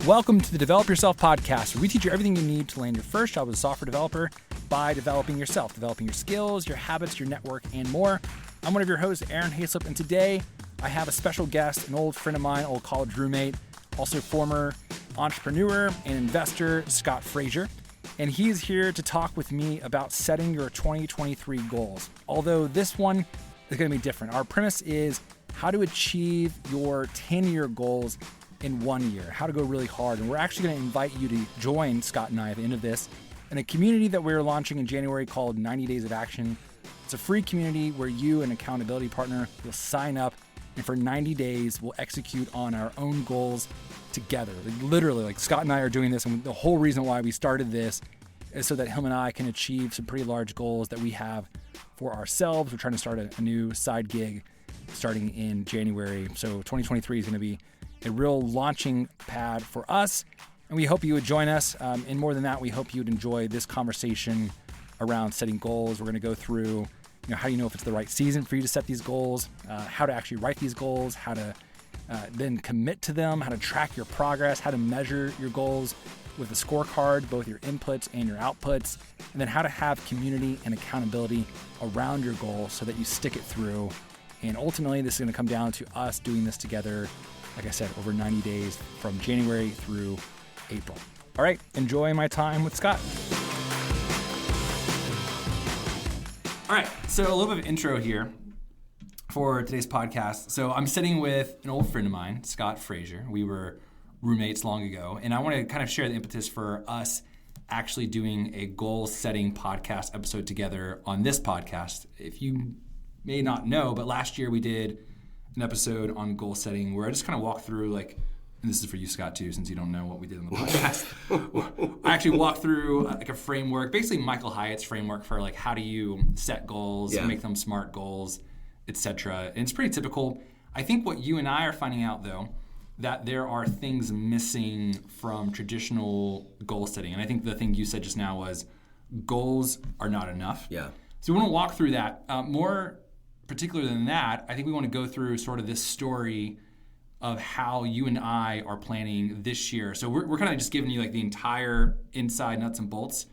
Welcome to the Develop Yourself podcast, where we teach you everything you need to land your first job as a software developer by developing yourself, developing your skills, your habits, your network, and more. I'm one of your hosts, Aaron Hayslip, and today I have a special guest, an old friend of mine, old college roommate, also former entrepreneur and investor, Scott Frazier. And he is here to talk with me about setting your 2023 goals. Although this one is going to be different. Our premise is how to achieve your 10-year goals in 1 year, how to go really hard. And we're actually going to invite you to join Scott and I at the end of this in a community that we're launching in January called 90 Days of Action. It's a free community where you, an accountability partner, will sign up, and for 90 days, we'll execute on our own goals together. Literally, Scott and I are doing this, and the whole reason why we started this is so that him and I can achieve some pretty large goals that we have for ourselves. We're trying to start a new side gig starting in January. So 2023 is going to be a real launching pad for us, and we hope you would join us. And more than that, we hope you would enjoy this conversation around setting goals. We're going to go through, how do you know if it's the right season for you to set these goals, how to actually write these goals, how to then commit to them, how to track your progress, how to measure your goals with a scorecard, both your inputs and your outputs, and then how to have community and accountability around your goal so that you stick it through. And ultimately, this is going to come down to us doing this together, like I said, over 90 days from January through April. All right, enjoy my time with Scott. All right, so a little bit of intro here for today's podcast. So I'm sitting with an old friend of mine, Scott Frazier. We were roommates long ago, and I want to kind of share the impetus for us actually doing a goal-setting podcast episode together on this podcast. If you may not know, but last year we did an episode on goal setting where I just kind of walked through, and this is for you, Scott, too, since you don't know what we did on the podcast. I actually walked through a framework, basically Michael Hyatt's framework for how do you set goals, make them smart goals, etc. And it's pretty typical. I think what you and I are finding out, though, that there are things missing from traditional goal setting. And I think the thing you said just now was goals are not enough. Yeah. So we want to walk through that. More particular than that, I think we want to go through sort of this story of how you and I are planning this year. So we're kind of just giving you the entire inside nuts and bolts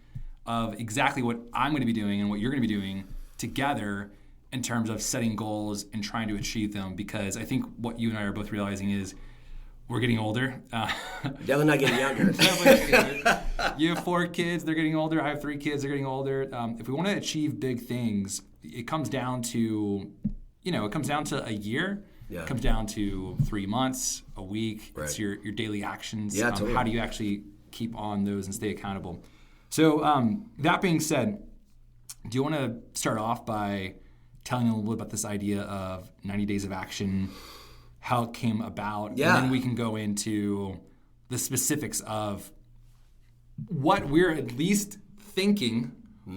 of exactly what I'm going to be doing and what you're going to be doing together in terms of setting goals and trying to achieve them. Because I think what you and I are both realizing is we're getting older. Definitely not getting younger. Definitely not getting older. You have 4 kids, they're getting older. I have 3 kids, they're getting older. If we want to achieve big things, it comes down to, a year. Yeah. It comes down to 3 months, a week. Right. It's your daily actions. Yeah, totally. How do you actually keep on those and stay accountable? So that being said, do you want to start off by telling a little bit about this idea of 90 Days of Action, how it came about? Yeah. And then we can go into the specifics of what we're at least thinking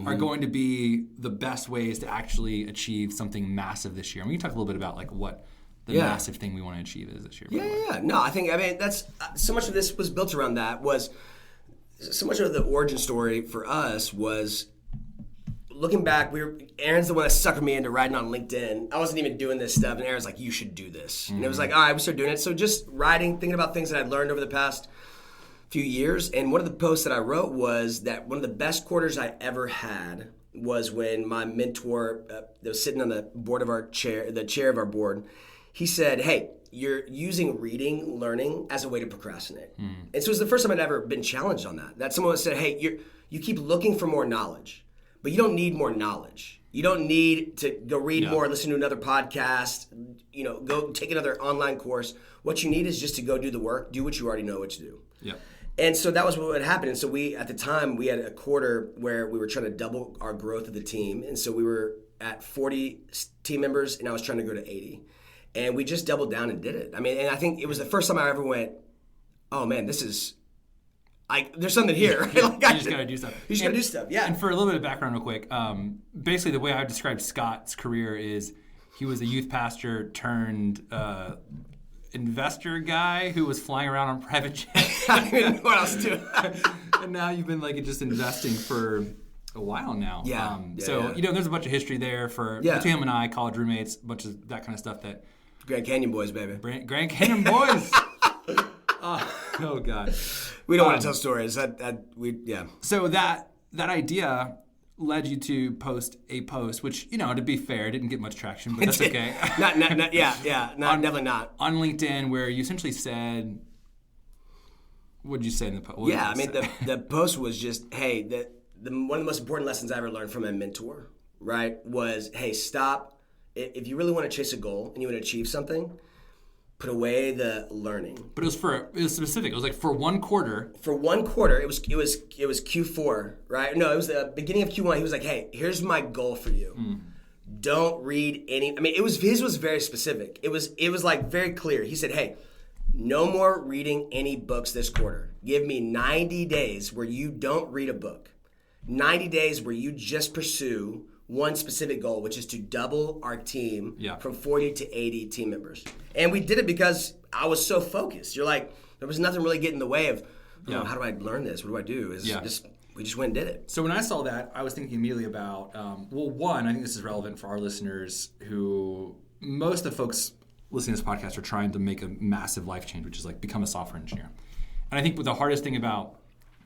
are going to be the best ways to actually achieve something massive this year. And we can talk a little bit about what the massive thing we want to achieve is this year. Yeah. No, that's so much of this was built around that. Was so much of the origin story for us was looking back. Aaron's the one that suckered me into writing on LinkedIn. I wasn't even doing this stuff, and Aaron's like, "You should do this." Mm-hmm. And it was all right, we started doing it. So just writing, thinking about things that I'd learned over the past few years. And one of the posts that I wrote was that one of the best quarters I ever had was when my mentor that was sitting on the board of the chair of our board, he said, "Hey, you're using reading, learning as a way to procrastinate." And so it was the first time I'd ever been challenged on that. That someone said, "Hey, you keep looking for more knowledge, but you don't need more knowledge. You don't need to go read more, listen to another podcast, go take another online course. What you need is just to go do the work, do what you already know what to do." Yeah. And so that was what had happened. And so at the time, we had a quarter where we were trying to double our growth of the team. And so we were at 40 team members, and I was trying to go to 80. And we just doubled down and did it. And I think it was the first time I ever went, "Oh man, this is, there's something here." Right? You just got to do stuff. You just got to do stuff, yeah. And for a little bit of background real quick, basically the way I would describe Scott's career is he was a youth pastor turned investor guy who was flying around on private jets. I don't even know what else to do. And now you've been just investing for a while now. Yeah. There's a bunch of history there for between him and I, college roommates, a bunch of that kind of stuff that Grand Canyon boys, baby. Grand Canyon boys. Oh God. We don't want to tell stories. So that idea led you to post a post, which, to be fair, didn't get much traction, but that's okay. Definitely not. On LinkedIn, where you essentially said, what did you say in the post? The post was just, hey, one of the most important lessons I ever learned from a mentor, right, was, hey, stop. If you really want to chase a goal and you want to achieve something, put away the learning. But it was specific. It was like for 1 quarter. For 1 quarter, it was Q4, right? No, it was the beginning of Q1. He was like, hey, here's my goal for you. Don't read any. His was very specific. It was like very clear. He said, hey, no more reading any books this quarter. Give me 90 days where you don't read a book. 90 days where you just pursue one specific goal, which is to double our team from 40 to 80 team members. And we did it because I was so focused. You're like, there was nothing really getting in the way of, how do I learn this? What do I do? We just went and did it. So when I saw that, I was thinking immediately about, one, I think this is relevant for our listeners who, most of the folks listening to this podcast are trying to make a massive life change, which is like become a software engineer. And I think the hardest thing about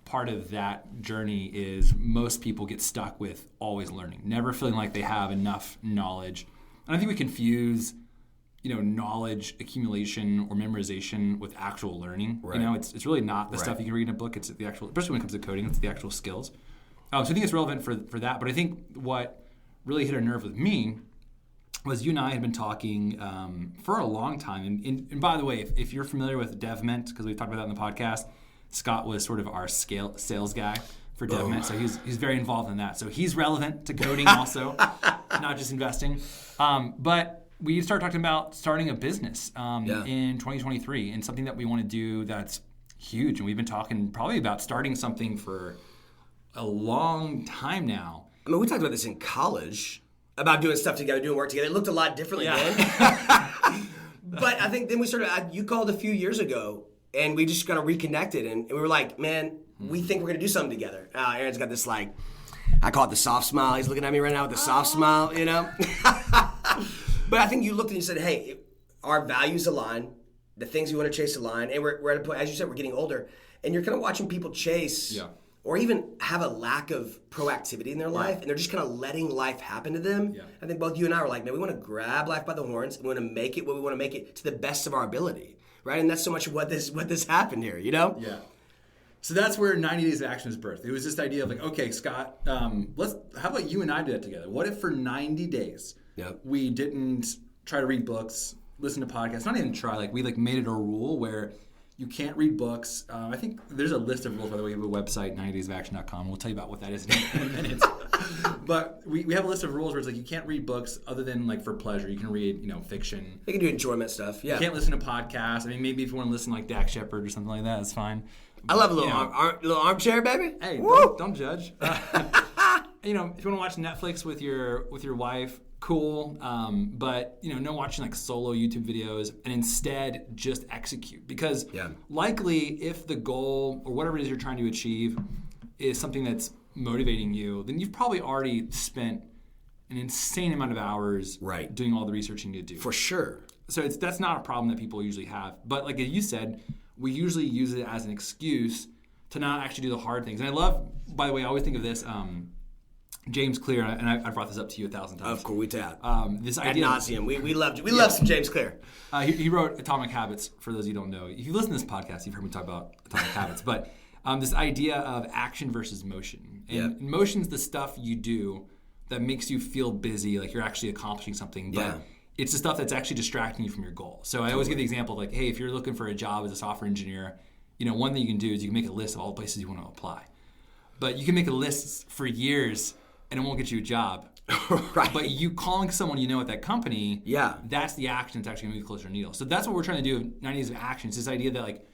part of that journey is most people get stuck with always learning, never feeling like they have enough knowledge. And I think we confuse, knowledge accumulation or memorization with actual learning. Right. It's really not the stuff you can read in a book. It's the actual, especially when it comes to coding, it's the actual skills. So I think it's relevant for that. But I think what really hit a nerve with me was you and I had been talking for a long time. And by the way, if you're familiar with DevMint, because we've talked about that in the podcast, Scott was sort of our sales guy for DevMint, so he's very involved in that. So he's relevant to coding also, not just investing. But we started talking about starting a business in 2023, and something that we want to do that's huge. And we've been talking probably about starting something for a long time now. We talked about this in college, about doing stuff together, doing work together. It looked a lot differently then. But I think then we started, you called a few years ago, and we just kind of reconnected, and we were like, man, we think we're going to do something together. Aaron's got this, I call it the soft smile. He's looking at me right now with the soft smile, But I think you looked and you said, hey, our values align, the things we want to chase align, and we're at a point, as you said, we're getting older, and you're kind of watching people chase or even have a lack of proactivity in their life, and they're just kind of letting life happen to them. Yeah. I think both you and I were like, man, we want to grab life by the horns, and we want to make it what we want to make it to the best of our ability. Right, and that's so much of what this happened here, Yeah. So that's where 90 Days of Action is birthed. It was this idea of like, okay, Scott, how about you and I do that together? What if for 90 days we didn't try to read books, listen to podcasts, not even try, we made it a rule where you can't read books. I think there's a list of rules, by the way. We have a website, 90daysofaction.com. We'll tell you about what that is in a minute. But we have a list of rules where it's like you can't read books other than for pleasure. You can read, fiction. You can do enjoyment stuff, yeah. You can't listen to podcasts. maybe if you want to listen to Dax Shepard or something like that, that's fine. I love a little armchair, baby. Hey, don't judge. If you want to watch Netflix with your wife, cool. But no watching solo YouTube videos, and instead just execute. Because likely if the goal or whatever it is you're trying to achieve is something that's motivating you, then you've probably already spent an insane amount of hours doing all the research you need to do. For sure. So that's not a problem that people usually have. But like you said, we usually use it as an excuse to not actually do the hard things. And I love, by the way, I always think of this, James Clear, and I've brought this up to you 1,000 times. Of course, we tap. This ad idea nauseum. We love some James Clear. He wrote Atomic Habits, for those of you who don't know. If you listen to this podcast, you've heard me talk about Atomic Habits. But this idea of action versus motion. And motion's the stuff you do that makes you feel busy, like you're actually accomplishing something. But it's the stuff that's actually distracting you from your goal. So I always give the example of hey, if you're looking for a job as a software engineer, one thing you can do is you can make a list of all the places you want to apply. But you can make a list for years and it won't get you a job. But you calling someone at that company, that's the action that's actually going to move closer to needle. So that's what we're trying to do with 90 Days of Action. It's this idea that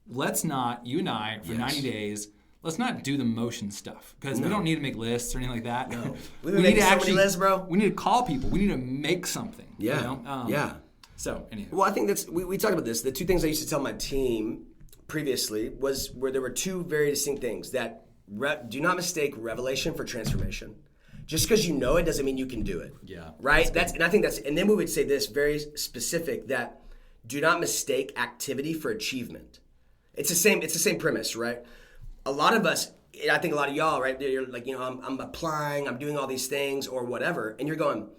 let's not, you and I, for 90 days, let's not do the motion stuff. Because we don't need to make lists or anything like that. No. We need to actually lists, bro. We need to call people. We need to make something. Yeah. So, anyway. Well, I think we talked about this. The two things I used to tell my team previously was where there were two very distinct things that do not mistake revelation for transformation. Just because you know it doesn't mean you can do it. Yeah. Right? And then we would say this very specific, that do not mistake activity for achievement. It's the same premise, right? A lot of us, and I think a lot of y'all, right? You're like, I'm applying, I'm doing all these things or whatever, and you're going,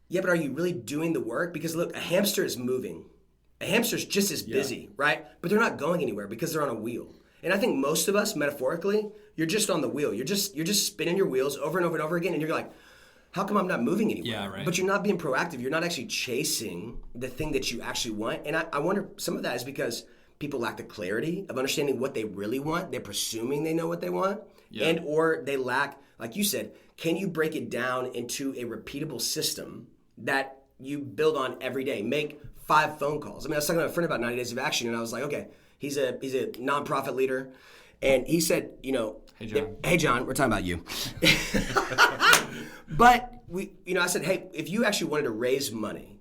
yeah, but are you really doing the work? Because look, a hamster is moving. A hamster's just as busy, right? But they're not going anywhere because they're on a wheel. And I think most of us, metaphorically, you're just on the wheel. You're just spinning your wheels over and over and over again, and you're like, how come I'm not moving anywhere? Yeah, right. But you're not being proactive. You're not actually chasing the thing that you actually want. And I wonder, some of that is because people lack the clarity of understanding what they really want. They're presuming they know what they want. Yeah. And or they lack, like you said, can you break it down into a repeatable system that you build on every day? Make 5 phone calls. I mean, I was talking to a friend about 90 Days of Action, and I was like, okay, he's a nonprofit leader. And he said, hey, John, we're talking about you. But I said, hey, if you actually wanted to raise money,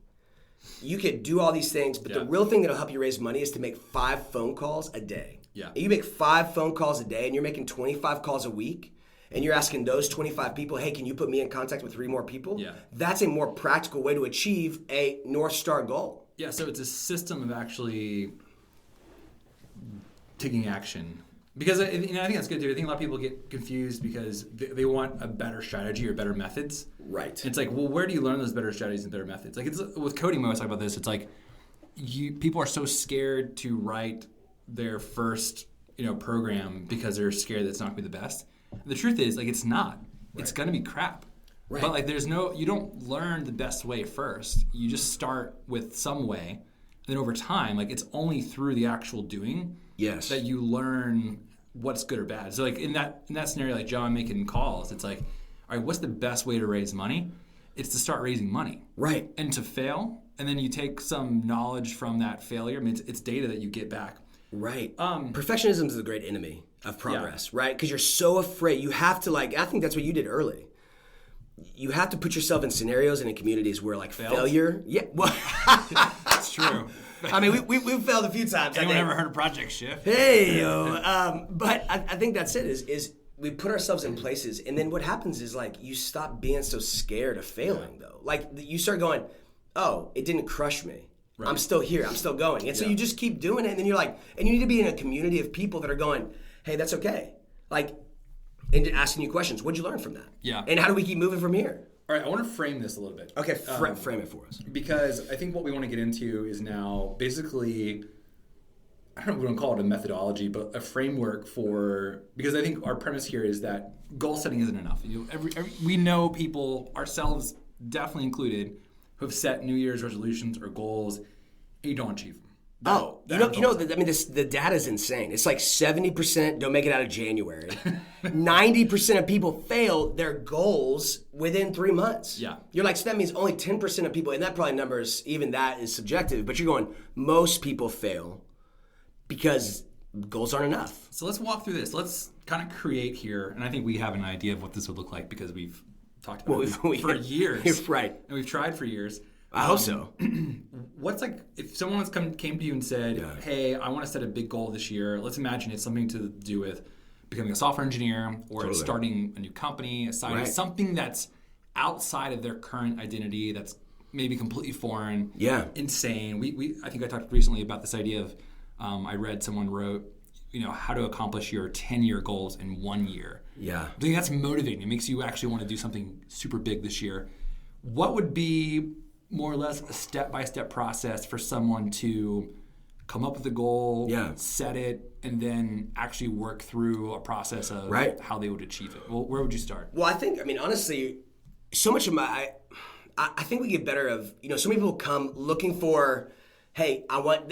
you could do all these things, but the real thing that'll help you raise money is to make 5 phone calls a day. Yeah. You make 5 phone calls a day, and you're making 25 calls a week, and you're asking those 25 people, hey, can you put me in contact with 3 more people? Yeah. That's a more practical way to achieve a North Star goal. Yeah, so it's a system of actually taking action. Because I think that's good too. I think a lot of people get confused because they want a better strategy or better methods. Right. And it's like, well, where do you learn those better strategies and better methods? Like it's with coding, when I was talking about this, it's like people are so scared to write their first program because they're scared that it's not going to be the best. And the truth is, like, it's not. Right. It's going to be crap. Right. But like, you don't learn the best way first. You just start with some way, and then over time, like it's only through the actual doing. Yes. That you learn what's good or bad. So like in that scenario, like John making calls, it's like, all right, what's the best way to raise money? It's to start raising money. Right. And to fail, and then you take some knowledge from that failure. I mean, it's data that you get back. Right. Perfectionism is the great enemy of progress, right? Because you're so afraid. You have to I think that's what you did early. You have to put yourself in scenarios and in communities where failure. Yeah. Well, that's true. I mean, we've failed a few times. Anyone ever heard of Project Shift? Hey, yo. But I think that's it, is we put ourselves in places, and then what happens is, like, you stop being so scared of failing, though. Like, you start going, oh, it didn't crush me. Right. I'm still here. I'm still going. And so you just keep doing it, and then you're like, and you need to be in a community of people that are going, hey, that's okay. Like, and asking you questions. What'd you learn from that? Yeah. And how do we keep moving from here? All right, I want to frame this a little bit. Okay, frame it for us. Because I think what we want to get into is now basically, I don't know if we want to call it a methodology, but a framework for, because I think our premise here is that goal setting isn't enough. We know people, ourselves definitely included, who have set New Year's resolutions or goals, and you don't achieve them. The data is insane. It's like 70% don't make it out of January. 90% of people fail their goals within 3 months. Yeah. You're like, so that means only 10% of people, and that probably numbers, even that is subjective, but you're going, most people fail because goals aren't enough. So let's walk through this. Let's kind of create here, and I think we have an idea of what this would look like because we've talked about it for years. Right. And we've tried for years. I hope so. What's like, if someone came to you and said, hey, I want to set a big goal this year. Let's imagine it's something to do with becoming a software engineer or it's starting a new company, a side, something that's outside of their current identity, that's maybe completely foreign, insane. I think I talked recently about this idea of, I read someone wrote, how to accomplish your 10-year goals in 1 year. Yeah. I think that's motivating. It makes you actually want to do something super big this year. What would be more or less a step-by-step process for someone to come up with a goal, set it, and then actually work through a process of how they would achieve it? Well, where would you start? Well, honestly, so much of I think we get better of, so many people come looking for, hey,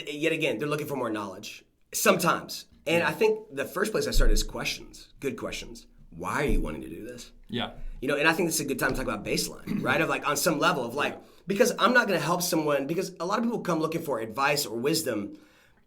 yet again, they're looking for more knowledge. Sometimes. And I think the first place I started is questions, good questions. Why are you wanting to do this? Yeah. And I think this is a good time to talk about baseline, right? Of like, on some level of like, because I'm not going to help someone, because a lot of people come looking for advice or wisdom.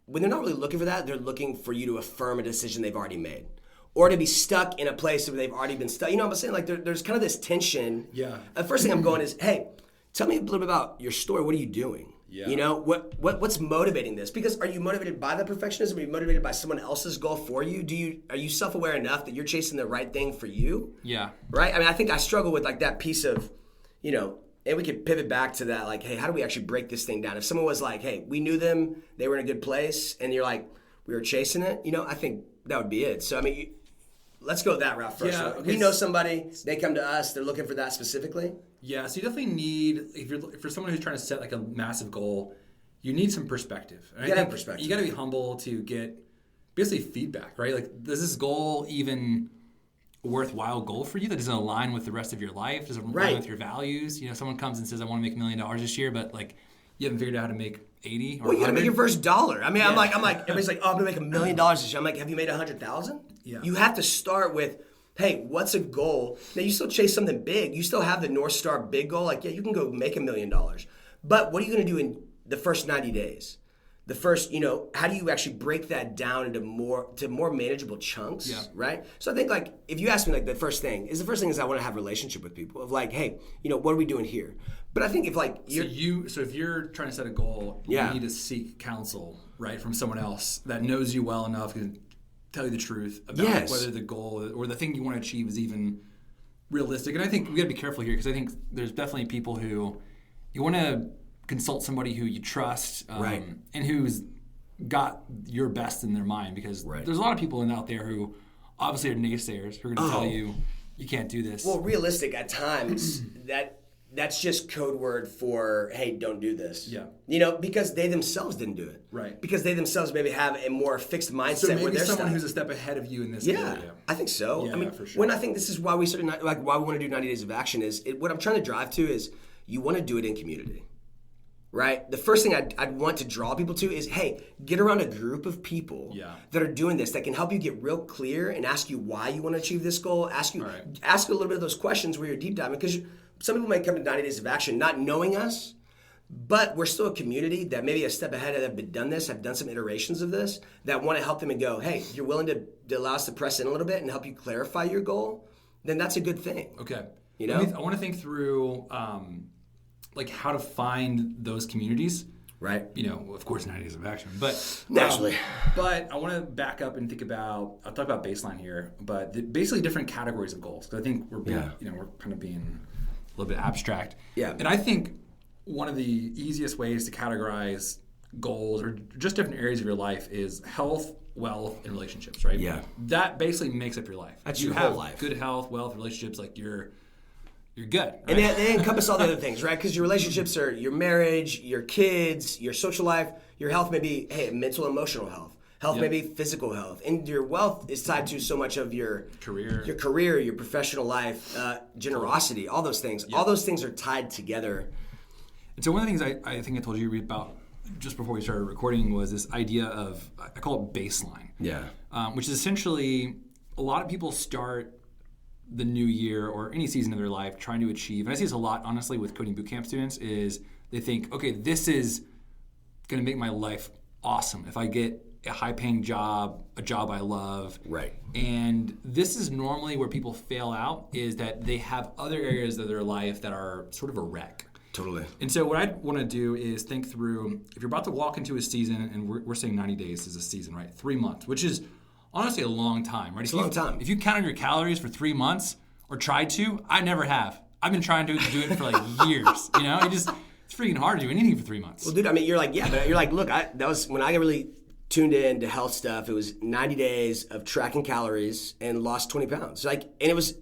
When they're not really looking for that, they're looking for you to affirm a decision they've already made. Or to be stuck in a place where they've already been stuck. You know what I'm saying? Like there's kind of this tension. Yeah. The first thing I'm going is, hey, tell me a little bit about your story. What are you doing? Yeah. What's motivating this? Because are you motivated by the perfectionism? Are you motivated by someone else's goal for you? Are you self-aware enough that you're chasing the right thing for you? Yeah. Right? I mean, I think I struggle with like that piece of, and we could pivot back to that, like, hey, how do we actually break this thing down? If someone was like, hey, we knew them, they were in a good place, and you're like, we were chasing it, I think that would be it. So, I mean, let's go that route first. Yeah, So okay. we know somebody, they come to us, they're looking for that specifically. Yeah, so you definitely need, if for someone who's trying to set like a massive goal, you need some perspective. And You gotta have perspective. You got to be humble to get basically feedback, right? Like, does this goal even a worthwhile goal for you that doesn't align with the rest of your life? Does it align with your values? Someone comes and says, I want to make $1 million this year, but like you haven't figured out how to make 80 or Well, you got to make your first dollar. I mean, I'm like, everybody's like, oh, I'm going to make $1 million this year. I'm like, have you made 100,000? Yeah. You have to start with, hey, what's a goal? Now, you still chase something big. You still have the North Star big goal. Like, yeah, you can go make $1 million. But what are you going to do in the first 90 days? The first, how do you actually break that down into more manageable chunks, right? So I think, like, if you ask me, like, the first thing is I want to have a relationship with people of like, hey, what are we doing here? But I think if like so if you're trying to set a goal, you need to seek counsel, right, from someone else that knows you well enough to tell you the truth about whether the goal or the thing you want to achieve is even realistic. And I think we got to be careful here because I think there's definitely people who you want to consult somebody who you trust and who's got your best in their mind, because there's a lot of people out there who obviously are naysayers who are going to tell you can't do this. Well, realistic at times that's just code word for, hey, don't do this. Yeah. Because they themselves didn't do it. Right. Because they themselves maybe have a more fixed mindset. So maybe where they're someone who's a step ahead of you in this area. I think so. Yeah, I mean, for sure. when I think this is why we why we want to do 90 Days of Action is, what I'm trying to drive to is you want to do it in community. Right? The first thing I'd want to draw people to is, hey, get around a group of people that are doing this, that can help you get real clear and ask you why you want to achieve this goal. Ask you a little bit of those questions where you're deep diving. Because some people might come to 90 Days of Action not knowing us, but we're still a community that maybe a step ahead have done this, have done some iterations of this, that want to help them and go, hey, if you're willing to allow us to press in a little bit and help you clarify your goal, then that's a good thing. Okay. I want to think through like how to find those communities. Right. Of course, 90 Days of Action, but naturally. But I want to back up and think about. I'll talk about baseline here, but basically different categories of goals. Because I think we're we're kind of being a little bit abstract. Yeah. And I think one of the easiest ways to categorize goals or just different areas of your life is health, wealth, and relationships. Right. Yeah. That basically makes up your life. That's your whole life. Good health, wealth, relationships. Like you're good. Right? And they encompass all the other things, right? Because your relationships are your marriage, your kids, your social life. Your health may be, mental, emotional health. Health may be physical health. And your wealth is tied to so much of your career, your professional life, generosity, all those things. All those things are tied together. And so one of the things I think I told you about just before we started recording was this idea of, I call it baseline. Yeah. Which is essentially, a lot of people start the new year or any season of their life trying to achieve, and I see this a lot, honestly, with coding bootcamp students, is they think, okay, this is going to make my life awesome if I get a high-paying job, a job I love. Right. And this is normally where people fail out, is that they have other areas of their life that are sort of a wreck. Totally. And so what I want to do is think through, if you're about to walk into a season, and we're saying 90 days is a season, right? 3 months, which is honestly a long time, right? It's a long time. If you counted your calories for 3 months or tried to, I never have. I've been trying to do it for like years. It's freaking hard to do anything for 3 months. Well, dude, I mean, you're like, but you're like, look, that was when I really tuned in to health stuff. It was 90 days of tracking calories and lost 20 pounds. And I was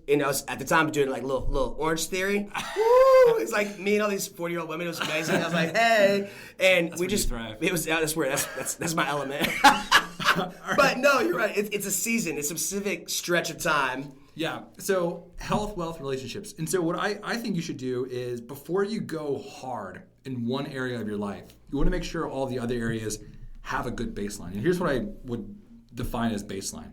at the time doing like little Orange Theory. Woo! It's like me and all these 40-year-old women. It was amazing. I was like, hey, and we just thrive. It was that's where that's my element. But no, you're right. It's a season. It's a specific stretch of time. Yeah. So health, wealth, relationships. And so what I think you should do is, before you go hard in one area of your life, you want to make sure all the other areas have a good baseline. And here's what I would define as baseline.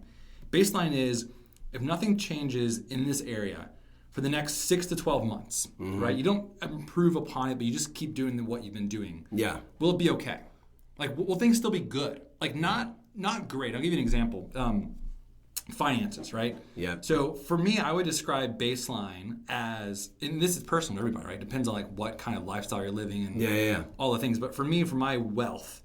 Baseline is, if nothing changes in this area for the next 6 to 12 months, right? You don't improve upon it, but you just keep doing what you've been doing. Yeah. Will it be okay? Like, will things still be good? Like, not great. I'll give you an example. Finances, right? Yeah. So for me, I would describe baseline as, and this is personal to everybody, right? Depends on like what kind of lifestyle you're living and all the things. But for me, for my wealth,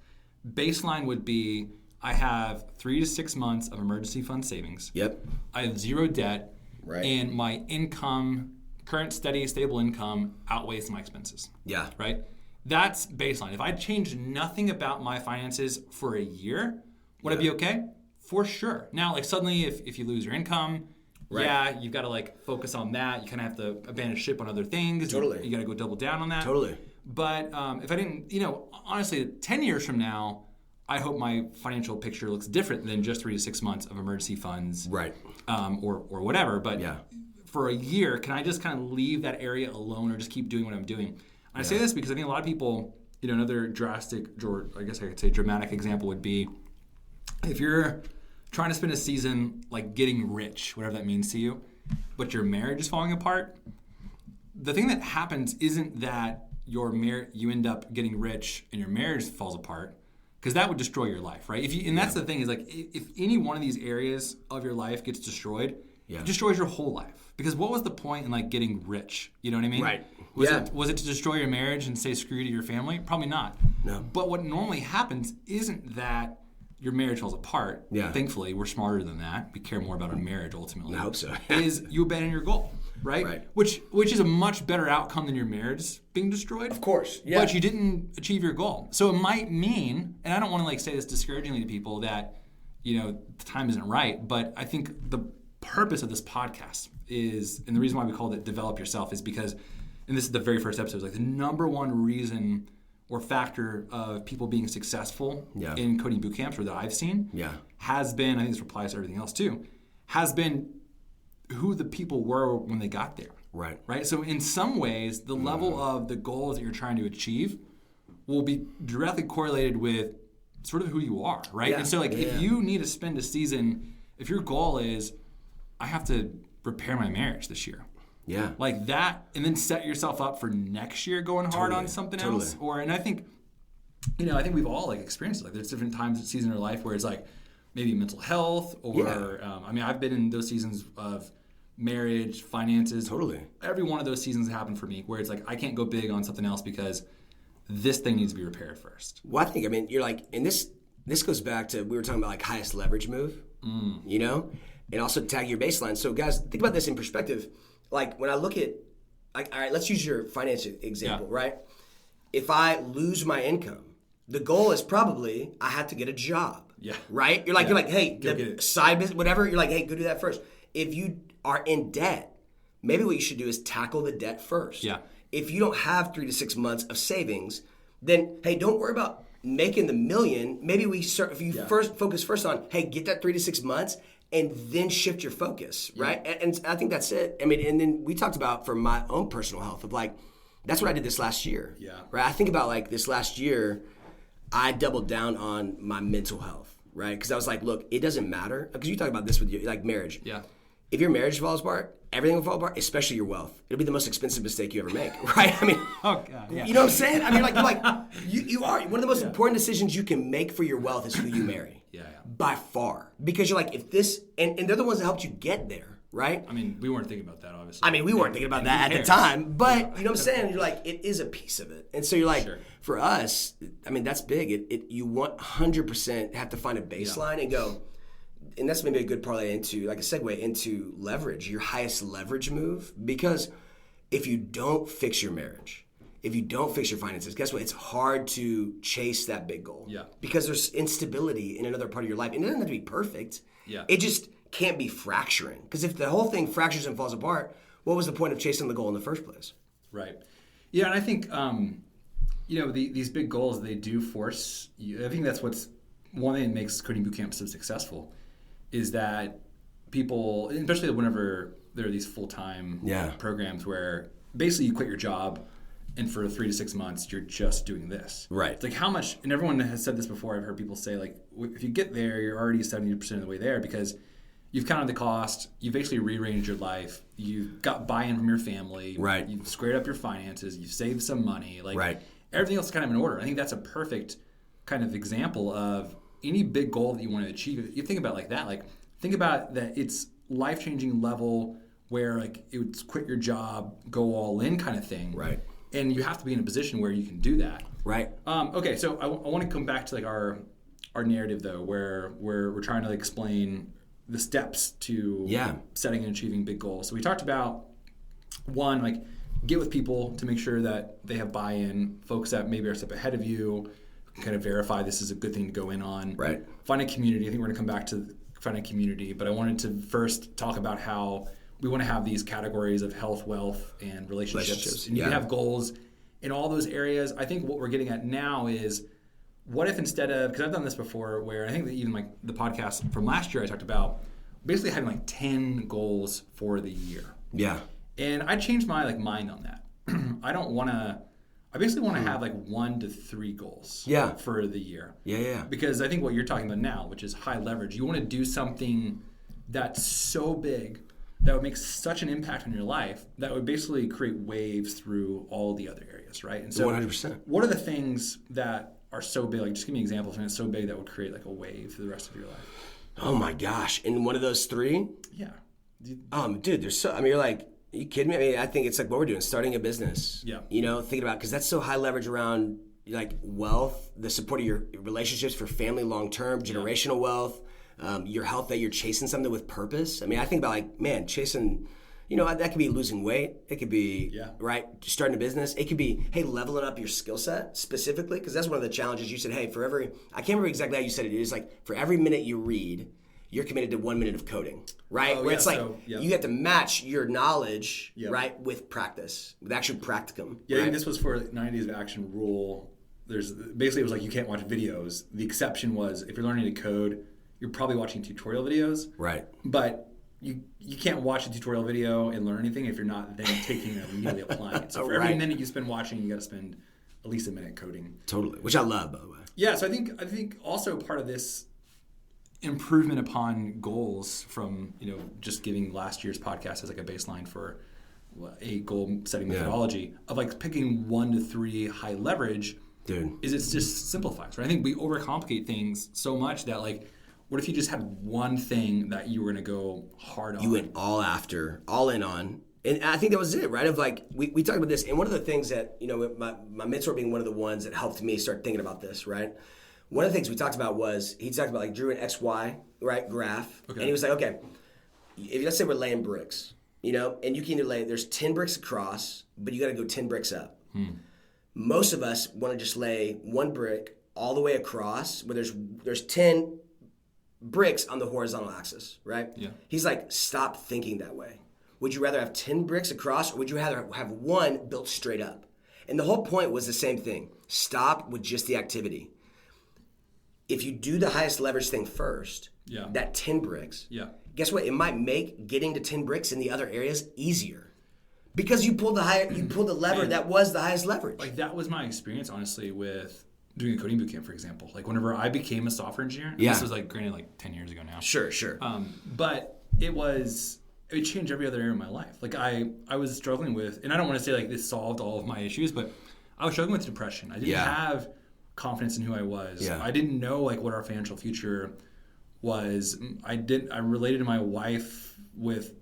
baseline would be, I have 3 to 6 months of emergency fund savings. Yep. I have 0 debt. Right. And my income, current steady, stable income, outweighs my expenses. Yeah. Right? That's baseline. If I change nothing about my finances for a year, Would I be okay? For sure. Now, like suddenly if you lose your income, yeah, you've got to like focus on that. You kind of have to abandon ship on other things. Totally. You got to go double down on that. Totally. But if I didn't, honestly, 10 years from now, I hope my financial picture looks different than just 3 to 6 months of emergency funds. Right. Or whatever. But for a year, can I just kind of leave that area alone or just keep doing what I'm doing? And I say this because I think a lot of people, another drastic, or I guess I could say dramatic example would be if you're trying to spend a season like getting rich, whatever that means to you, but your marriage is falling apart, the thing that happens isn't that you end up getting rich and your marriage falls apart, because that would destroy your life, right? And that's the thing is like if any one of these areas of your life gets destroyed, it destroys your whole life. Because what was the point in like getting rich? You know what I mean? Right. Was it to destroy your marriage and say screw you to your family? Probably not. No. But what normally happens isn't that your marriage falls apart. Yeah. Thankfully, we're smarter than that. We care more about our marriage ultimately. I hope so. Is you abandon your goal, right? Right. Which is a much better outcome than your marriage being destroyed. Of course. Yeah. But you didn't achieve your goal. So it might mean, and I don't want to like say this discouragingly to people that, the time isn't right, but I think the purpose of this podcast is, and the reason why we called it Develop Yourself is because, and this is the very first episode, like the number one reason or factor of people being successful in coding boot camps, or that I've seen, has been, I think this applies to everything else too, has been who the people were when they got there. Right. Right? So in some ways, the level of the goals that you're trying to achieve will be directly correlated with sort of who you are, right? Yeah. And so like if you need to spend a season, if your goal is, I have to repair my marriage this year. Yeah. Like that, and then set yourself up for next year going hard on something else. And I think, I think we've all like experienced it. Like there's different times in season in our life where it's like maybe mental health or, I've been in those seasons of marriage, finances. Totally. Every one of those seasons happened for me where it's like I can't go big on something else because this thing needs to be repaired first. Well, you're like, and this goes back to, we were talking about like highest leverage move, and also tag your baseline. So guys, think about this in perspective. Like when I look at, like, all right, let's use your finance example, right? If I lose my income, the goal is probably I have to get a job. Yeah. Right? You're like, hey, the side business, whatever, you're like, hey, go do that first. If you are in debt, maybe what you should do is tackle the debt first. Yeah. If you don't have 3 to 6 months of savings, then hey, don't worry about making the million. Maybe if you first focus on, hey, get that 3 to 6 months and then shift your focus, right? And I think that's it. I mean, and then we talked about for my own personal health of like, that's what I did this last year. Yeah. Right? I think about like this last year, I doubled down on my mental health, right? Because I was like, look, it doesn't matter. Because you talk about this with your like marriage. Yeah. If your marriage falls apart, everything will fall apart, especially your wealth. It'll be the most expensive mistake you ever make, right? I mean, oh God, yeah. You know what I'm saying? I mean, you are one of the most important decisions you can make for your wealth is who you marry. By far, because you're like, if this, and they're the ones that helped you get there, right? I mean, we weren't thinking about that, obviously. I mean, we weren't thinking about that at the time, but you know what I'm saying? You're like, it is a piece of it, and so you're like, for us, I mean, that's big. You want 100% have to find a baseline and go. And that's maybe a good parlay into, like a segue into leverage, your highest leverage move. Because if you don't fix your marriage, if you don't fix your finances, guess what? It's hard to chase that big goal. Yeah. Because there's instability in another part of your life. And it doesn't have to be perfect. Yeah. It just can't be fracturing. Because if the whole thing fractures and falls apart, what was the point of chasing the goal in the first place? Right. Yeah, and I think, these big goals, they do force you. I think that's what's one thing that makes coding bootcamp so successful is that people, especially whenever there are these full-time programs where basically you quit your job and for 3 to 6 months you're just doing this. Right. It's like how much, and everyone has said this before, I've heard people say like, if you get there, you're already 70% of the way there because you've counted the cost, you've basically rearranged your life, you've got buy-in from your family, right. You've squared up your finances, you've saved some money, like right. Everything else is kind of in order. I think that's a perfect kind of example of any big goal that you want to achieve. You think about it like that, like think about that it's life-changing level where like it's quit your job, go all in kind of thing. Right. And you have to be in a position where you can do that. Right. Okay, so I want to come back to like our narrative though, where we're trying to like explain the steps to setting and achieving big goals. So we talked about one, like get with people to make sure that they have buy-in, folks that maybe are a step ahead of you, kind of verify this is a good thing to go in on. Right. Find a community. I think we're going to come back to finding a community, but I wanted to first talk about how we want to have these categories of health, wealth, and relationships. And you can have goals in all those areas. I think what we're getting at now is, what if instead of, because I've done this before, where I think that even like the podcast from last year I talked about basically having like 10 goals for the year. Yeah. And I changed my mind on that. I basically want to have like 1 to 3 goals for the year. Yeah. Because I think what you're talking about now, which is high leverage, you want to do something that's so big that would make such an impact on your life that would basically create waves through all the other areas, right? And so 100%. What are the things that are so big? Like, just give me an example of something that's so big that would create like a wave for the rest of your life. Oh my gosh. And one of those 3? Yeah. Dude, there's so, I mean, you're like, are you kidding me? I mean, I think it's like what we're doing, starting a business. Yeah. You know, thinking about, because that's so high leverage around like wealth, the support of your relationships for family long-term, generational wealth, your health, that you're chasing something with purpose. I mean, I think about like, man, chasing, you know, that could be losing weight. It could be, right, starting a business. It could be, hey, leveling up your skill set specifically, because that's one of the challenges. You said, hey, for every, I can't remember exactly how you said it. It is like, for every minute you read, you're committed to 1 minute of coding, right? Where it's like, you have to match your knowledge, right, with practice, with actual practicum. Yeah, right? and this was for 90 Days of Action rule. There's basically, it was like, you can't watch videos. The exception was, if you're learning to code, you're probably watching tutorial videos. Right. But you can't watch a tutorial video and learn anything if you're not then taking it and immediately applying it. So for every minute you spend watching, you got to spend at least a minute coding. Totally, which I love, by the way. Yeah, so I think also part of this improvement upon goals from, you know, just giving last year's podcast as like a baseline for a goal setting methodology of like picking 1 to 3 high leverage, is it just simplifies, right? I think we overcomplicate things so much that like, what if you just had one thing that you were going to go hard on? You went all in on. And I think that was it, right? Of like, we talked about this, and one of the things that, you know, my mentor being one of the ones that helped me start thinking about this, right? One of the things we talked about was, he talked about like drew an XY, right, graph. Okay. And he was like, okay, if let's say we're laying bricks, you know, and you can either there's 10 bricks across, but you got to go 10 bricks up. Most of us want to just lay 1 brick all the way across, where there's 10 bricks on the horizontal axis, right? Yeah. He's like, stop thinking that way. Would you rather have 10 bricks across, or would you rather have 1 built straight up? And the whole point was the same thing. Stop with just the activity. If you do the highest leverage thing first, that 10 bricks, guess what? It might make getting to 10 bricks in the other areas easier. Because you pulled the lever that was the highest leverage. Like, that was my experience, honestly, with doing a coding bootcamp, for example. Like, whenever I became a software engineer, and this was like, granted, like 10 years ago now. Sure. But it changed every other area of my life. Like, I was struggling with, and I don't want to say like this solved all of my issues, but I was struggling with depression. I didn't have confidence in who I was. I didn't know like what our financial future was. I related to my wife with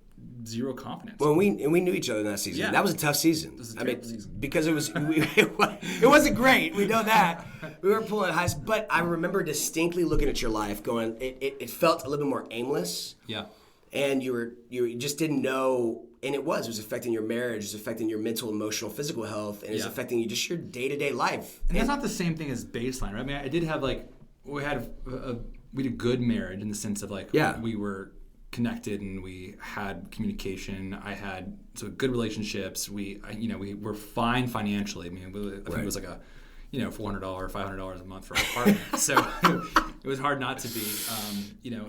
zero confidence. Well, we knew each other in that season. Yeah. That was a tough season. Season. Because it wasn't great. We know that. We were pulling highs, but I remember distinctly looking at your life, going, it felt a little bit more aimless. Yeah. And you just didn't know, and it was affecting your marriage, it was affecting your mental, emotional, physical health, and it's affecting you just your day-to-day life. And that's not the same thing as baseline, right? I mean, I did have like, we had a good marriage in the sense of like, we were connected and we had communication. I had good relationships. We were fine financially. I mean, I think it was like a, $400, $500 a month for our apartment. So it was hard not to be,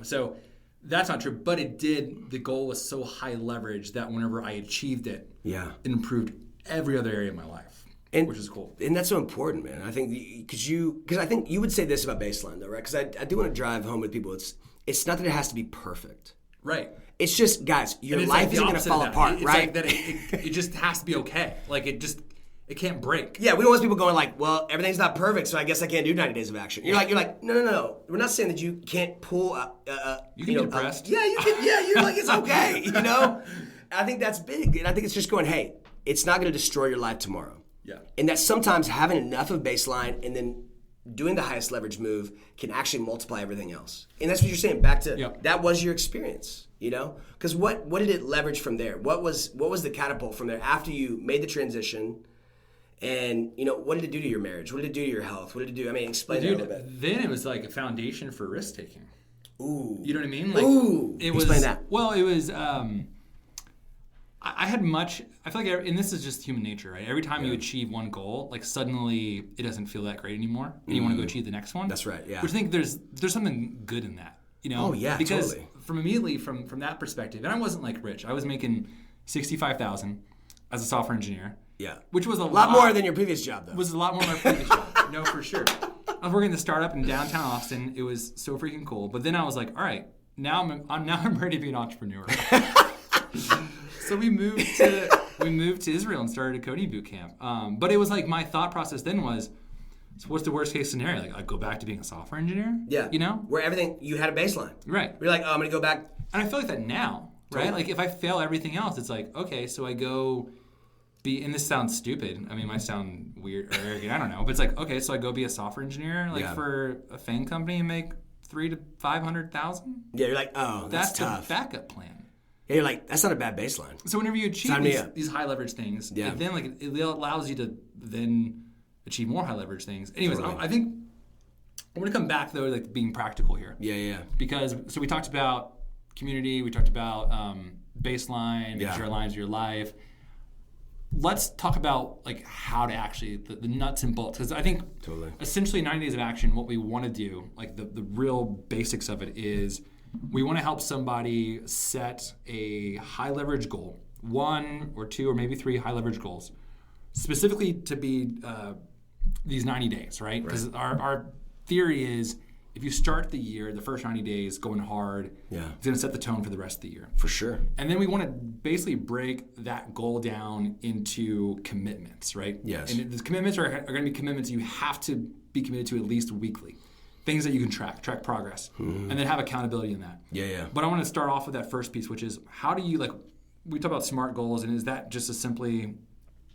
so that's not true. But the goal was so high leverage that whenever I achieved it, it improved every other area of my life, which is cool. And that's so important, man. I think because I think you would say this about baseline though, right? Because I do want to drive home with people. It's not that it has to be perfect. Right. It's just, guys, your life isn't going to fall apart, right? Like that it just has to be okay. Like it can't break. Yeah, we don't want people going like, well, everything's not perfect, so I guess I can't do 90 Days of Action. You're like, no. We're not saying that you can't pull. You can be depressed. Yeah, you can. Yeah, you're like, it's okay. I think that's big, and I think it's just going, hey, it's not going to destroy your life tomorrow. Yeah. And that sometimes having enough of baseline and then doing the highest leverage move can actually multiply everything else. And that's what you're saying. Back to that was your experience, Because what did it leverage from there? What was the catapult from there after you made the transition And, what did it do to your marriage? What did it do to your health? What did it do? I mean, explain that a little bit. Then it was like a foundation for risk taking. Ooh. You know what I mean? Like, Explain that. Well, it was, I feel like, and this is just human nature, right? Every time you achieve one goal, like suddenly it doesn't feel that great anymore. And you want to go achieve the next one. That's right, yeah. Which I think there's something good in that, Oh, yeah, because totally. from that perspective, and I wasn't like rich. I was making $65,000 as a software engineer. Yeah. Which was a lot more than your previous job, though. Was a lot more than my previous job. No, for sure. I was working at the startup in downtown Austin. It was so freaking cool. But then I was like, all right, now I'm ready to be an entrepreneur. So we moved to Israel and started a coding boot camp. But it was like my thought process then was, so what's the worst case scenario? Like I go back to being a software engineer? Yeah. Where everything, you had a baseline. Right. You're like, I'm going to go back. And I feel like that now, right? Totally. Like if I fail everything else, it's like, okay, so I go and this sounds stupid. I mean, it might sound weird or arrogant. I don't know. But it's like, okay, so I go be a software engineer for a FANG company and make $300,000 to $500,000? Yeah, you're like, oh, that's tough. The backup plan. Yeah, you're like, that's not a bad baseline. So whenever you achieve these high leverage things, then it allows you to then achieve more high leverage things. Anyways, totally. I think I'm going to come back though, like being practical here. Yeah. Because so we talked about community, we talked about baseline, making sure it aligns with your life. Let's talk about like how to actually the nuts and bolts, because I think essentially 90 days of action, what we want to do, like the real basics of it is we want to help somebody set a high leverage goal, 1 or 2 or maybe 3 high leverage goals, specifically to be these 90 days, right? Because our theory is if you start the year, the first 90 days going hard, it's going to set the tone for the rest of the year. For sure. And then we want to basically break that goal down into commitments, right? Yes. And the commitments are going to be commitments you have to be committed to at least weekly. Things that you can track progress, and then have accountability in that. Yeah. But I want to start off with that first piece, which is how do you, like, we talk about SMART goals, and is that just as simply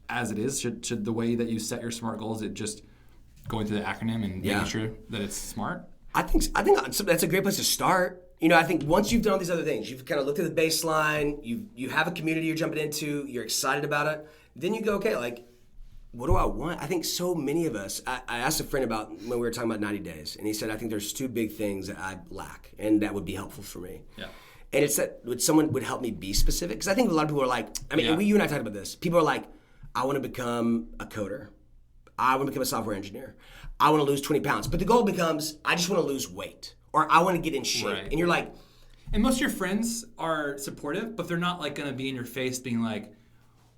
as it is? Should the way that you set your SMART goals, it just going through the acronym and making sure that it's smart? I think that's a great place to start. I think once you've done all these other things, you've kind of looked at the baseline, you have a community you're jumping into, you're excited about it, then you go, okay, like, what do I want? I think so many of us, I asked a friend about when we were talking about 90 days, and he said, I think there's 2 big things that I lack, and that would be helpful for me. Yeah. And it's that someone would help me be specific, because I think a lot of people are like, you and I talked about this, people are like, I want to become a coder. I want to become a software engineer. I want to lose 20 pounds. But the goal becomes, I just want to lose weight. Or I want to get in shape. Right. And you're like... And most of your friends are supportive, but they're not like going to be in your face being like,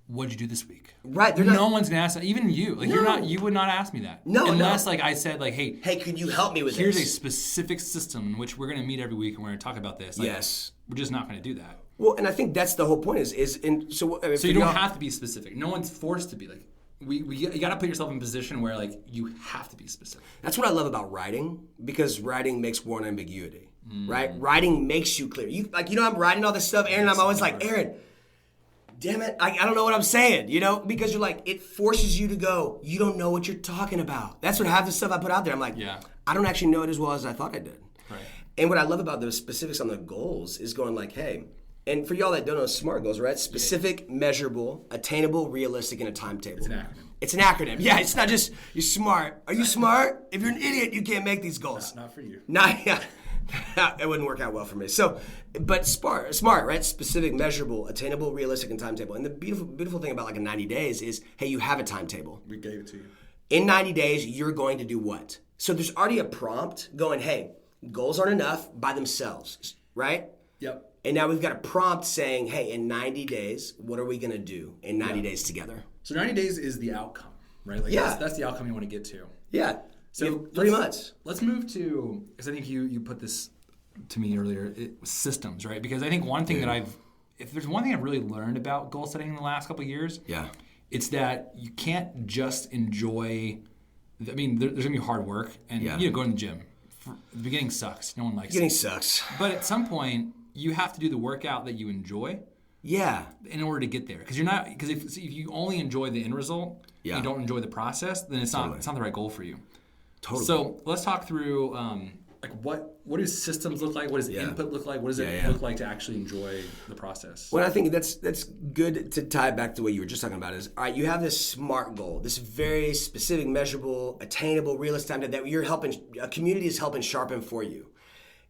what'd you do this week? Right. No one's going to ask that. Even you. Like you would not ask me that. No, unless like I said like, hey, could you help me with here's this? Here's a specific system in which we're going to meet every week and we're going to talk about this. Like, yes. We're just not going to do that. Well, and I think that's the whole point so you don't have to be specific. No one's forced to be like, you got to put yourself in a position where like you have to be specific. That's what I love about writing, because writing makes war on ambiguity, right? Writing makes you clear. I'm writing all this stuff, Aaron, and I'm always like, Aaron, damn it, I don't know what I'm saying, because you're like, it forces you to go, you don't know what you're talking about. That's what half the stuff I put out there. I'm like, I don't actually know it as well as I thought I did. Right. And what I love about the specifics on the goals is going like, hey, and for y'all that don't know SMART goals, right? Specific, measurable, attainable, realistic, and a timetable. It's an acronym. Yeah, it's not just, you're smart. Are you smart? If you're an idiot, you can't make these goals. Not for you. It wouldn't work out well for me. So, but smart, right? Specific, measurable, attainable, realistic, and timetable. And the beautiful thing about like a 90 days is, hey, you have a timetable. We gave it to you. In 90 days, you're going to do what? So there's already a prompt going, hey, goals aren't enough by themselves, right? Yep. And now we've got a prompt saying, hey, in 90 days, what are we going to do in 90 days together? So 90 days is the outcome, right? Like that's the outcome you want to get to. Yeah. So 3 months. Let's move to, because I think you put this to me earlier, systems, right? Because I think one thing if there's one thing I've really learned about goal setting in the last couple of years, it's that you can't just enjoy, there's going to be hard work and go to the gym. The beginning sucks. No one likes it. Beginning sucks. But at some point, you have to do the workout that you enjoy. Yeah. In order to get there, because if you only enjoy the end result, and you don't enjoy the process, then it's not the right goal for you. Totally. So let's talk through like what do systems look like? What does input look like? What does it look like to actually enjoy the process? Well, I think that's good to tie back to what you were just talking about is, all right, you have this SMART goal, this very specific, measurable, attainable, realistic time that you're helping, a community is helping sharpen for you.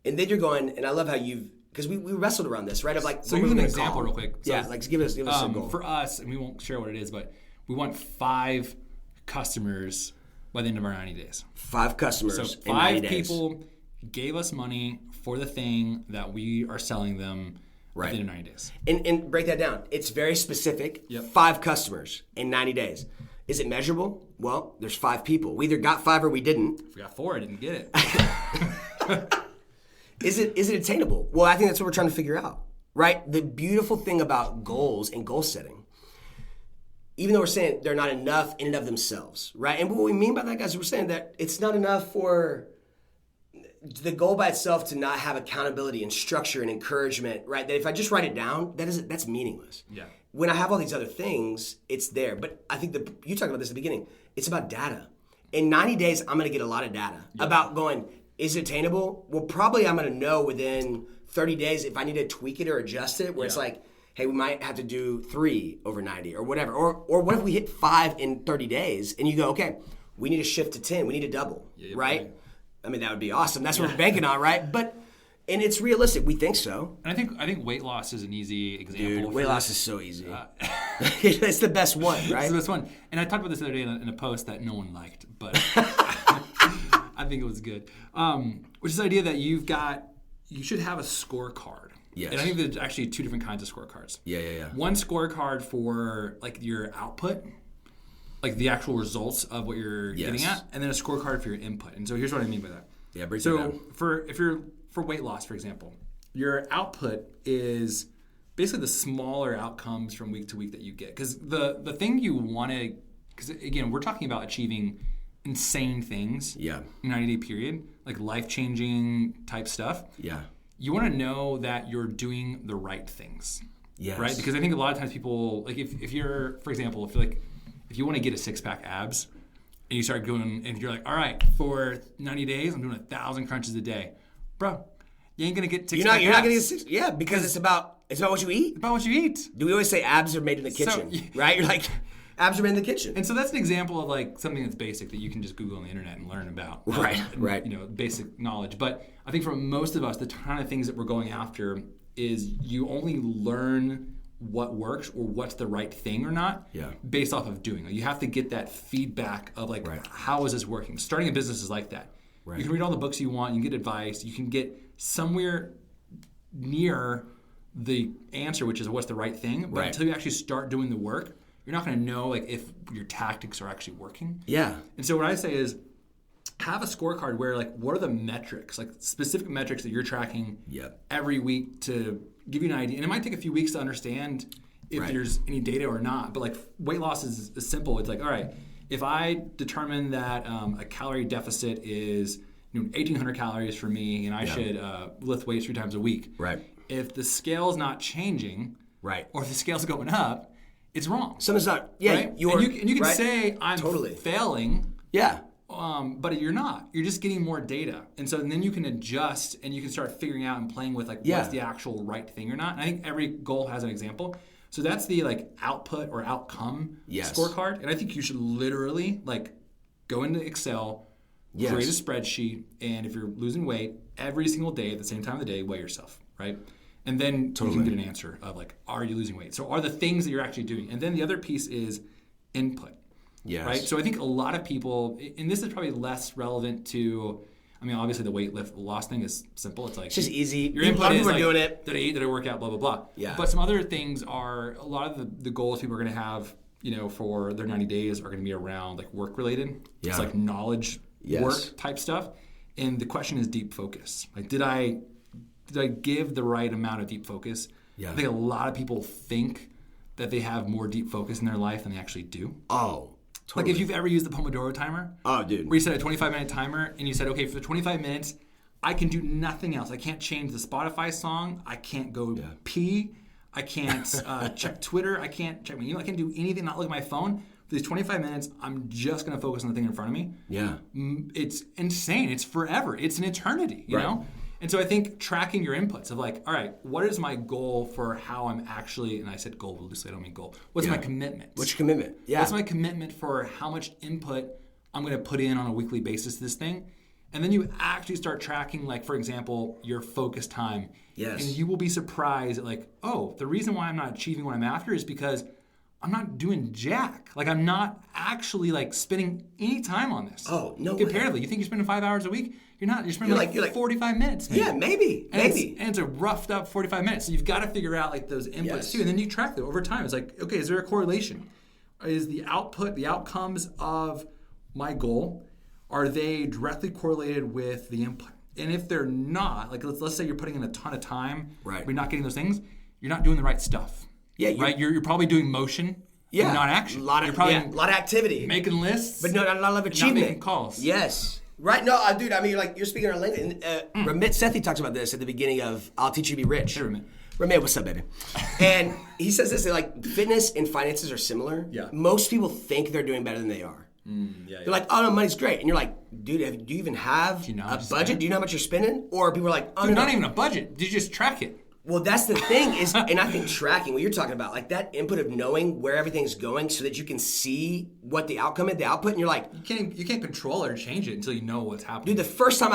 And then you're going, and I love how because we wrestled around this, right? Of like, so here's an example real quick. So, like give us a goal. For us, and we won't share what it is, but we want 5 customers by the end of our 90 days. 5 customers so 5 people gave us money for the thing that we are selling them at the end of 90 days. And break that down. It's very specific. 5 customers in 90 days. Is it measurable? Well, there's 5 people. We either got 5 or we didn't. If we got 4, I didn't get it. Is it attainable? Well, I think that's what we're trying to figure out, right? The beautiful thing about goals and goal setting, even though we're saying they're not enough in and of themselves, right? And what we mean by that, guys, we're saying that it's not enough for the goal by itself to not have accountability and structure and encouragement, right? That if I just write it down, that's meaningless. Yeah. When I have all these other things, it's there. But I think you talked about this at the beginning. It's about data. In 90 days, I'm going to get a lot of data about going, is it attainable? Well, probably I'm going to know within 30 days if I need to tweak it or adjust it, where it's like, hey, we might have to do 3 over 90 or whatever. Or what if we hit 5 in 30 days and you go, okay, we need to shift to 10. We need to double, right? I mean, that would be awesome. That's what we're banking on, right? And it's realistic. We think so. And I think weight loss is an easy example. Dude, weight loss is so easy. It's the best one, right? It's the best one. And I talked about this the other day in a post that no one liked, but I think it was good. Which is the idea that you should have a scorecard. Yes. And I think there's actually 2 different kinds of scorecards. Yeah. One scorecard for like your output, like the actual results of what you're getting at, and then a scorecard for your input. And so here's what I mean by that. Yeah, break that down. So for weight loss, for example, your output is basically the smaller outcomes from week to week that you get. Because the thing you want to, because again, we're talking about achieving insane things in a 90-day period, like life-changing type stuff. Yeah. You want to know that you're doing the right things. Yes. Right? Because I think a lot of times people, like if you're, for example, if you want to get a 6-pack abs and you start going, and you're like, all right, for 90 days, I'm doing 1,000 crunches a day. Bro, you ain't going to get 6-pack abs. You're not going to get 6. Yeah, because it's about what you eat. About what you eat. Do we always say abs are made in the kitchen, right? You're like, abs are made in the kitchen. And so that's an example of like something that's basic that you can just Google on the internet and learn about. Right. You know, basic knowledge. But I think for most of us, the kind of things that we're going after is you only learn what works or what's the right thing or not based off of doing. Like you have to get that feedback of like, how is this working? Starting a business is like that. Right. You can read all the books you want, you can get advice, you can get somewhere near the answer, which is what's the right thing. But until you actually start doing the work, you're not going to know like if your tactics are actually working. Yeah. And so what I say is have a scorecard where like what are the metrics, like specific metrics that you're tracking every week to give you an idea. And it might take a few weeks to understand if there's any data or not. But like weight loss is simple. It's like, all right, if I determine that a calorie deficit is 1,800 calories for me and I should lift weights 3 times a week. Right. If the scale's not changing or if the scale's going up, it's wrong. Something's not, right? You can say I'm failing. Yeah. But you're not. You're just getting more data. And so then you can adjust and you can start figuring out and playing with like what's the actual right thing or not. And I think every goal has an example. So that's the like output or outcome scorecard. And I think you should literally like go into Excel, create a spreadsheet, and if you're losing weight, every single day at the same time of the day, weigh yourself, right? And then you can get an answer of like, are you losing weight? So are the things that you're actually doing? And then the other piece is input. Yes. Right. So I think a lot of people, and this is probably less relevant to, I mean, obviously the weight loss thing is simple. It's like it's just easy. Your input is like, doing it. Did I eat? Did I work out? Blah blah blah. Yeah. But some other things are a lot of the goals people are going to have, for their 90 days are going to be around like work related. Yeah. It's like knowledge work type stuff. And the question is deep focus. Like, did I give the right amount of deep focus? Yeah. I think a lot of people think that they have more deep focus in their life than they actually do. Oh. Totally. Like if you've ever used the Pomodoro timer. Oh, dude. Where you set a 25-minute timer and you said, okay, for 25 minutes, I can do nothing else. I can't change the Spotify song. I can't go pee. I can't check Twitter. I can't check my email. I can't do anything, not look at my phone for these 25 minutes, I'm just going to focus on the thing in front of me. Yeah. It's insane. It's forever. It's an eternity, you know? And so I think tracking your inputs of like, all right, what is my goal for how I'm actually, and I said goal loosely, I don't mean goal. What's my commitment? What's your commitment? Yeah. What's my commitment for how much input I'm going to put in on a weekly basis to this thing? And then you actually start tracking, like, for example, your focus time. Yes. And you will be surprised at like, oh, the reason why I'm not achieving what I'm after is because I'm not doing jack. Like, I'm not actually like spending any time on this. Oh, no way. Comparatively, you think you're spending 5 hours a week? You're not. You're spending like 45 minutes. Maybe. Yeah, maybe. And it's a roughed up 45 minutes. So you've got to figure out like those inputs too. And then you track them over time. It's like, okay, is there a correlation? Is the output, the outcomes of my goal, are they directly correlated with the input? And if they're not, like let's say you're putting in a ton of time, right? You're not getting those things, you're not doing the right stuff. Yeah, right. You're probably doing motion, not action. A lot of activity, making lists, but not a lot of achievement. Not making calls. Yes, right. No, dude. I mean, you're speaking on LinkedIn. Ramit Sethi talks about this at the beginning of "I'll Teach You to Be Rich." Hey, Ramit. Ramit, what's up, baby? And he says this: like fitness and finances are similar. Yeah. Most people think they're doing better than they are. They're like, oh no, money's great, and you're like, dude, do you even have a budget? Do you know how much you're spending? Or people are like, oh, dude, not even a budget. Do you just track it? Well, that's the thing is, and I think tracking, what you're talking about, like that input of knowing where everything's going so that you can see what the outcome is, the output, and you're like... You can't control it or change it until you know what's happening. Dude, the first time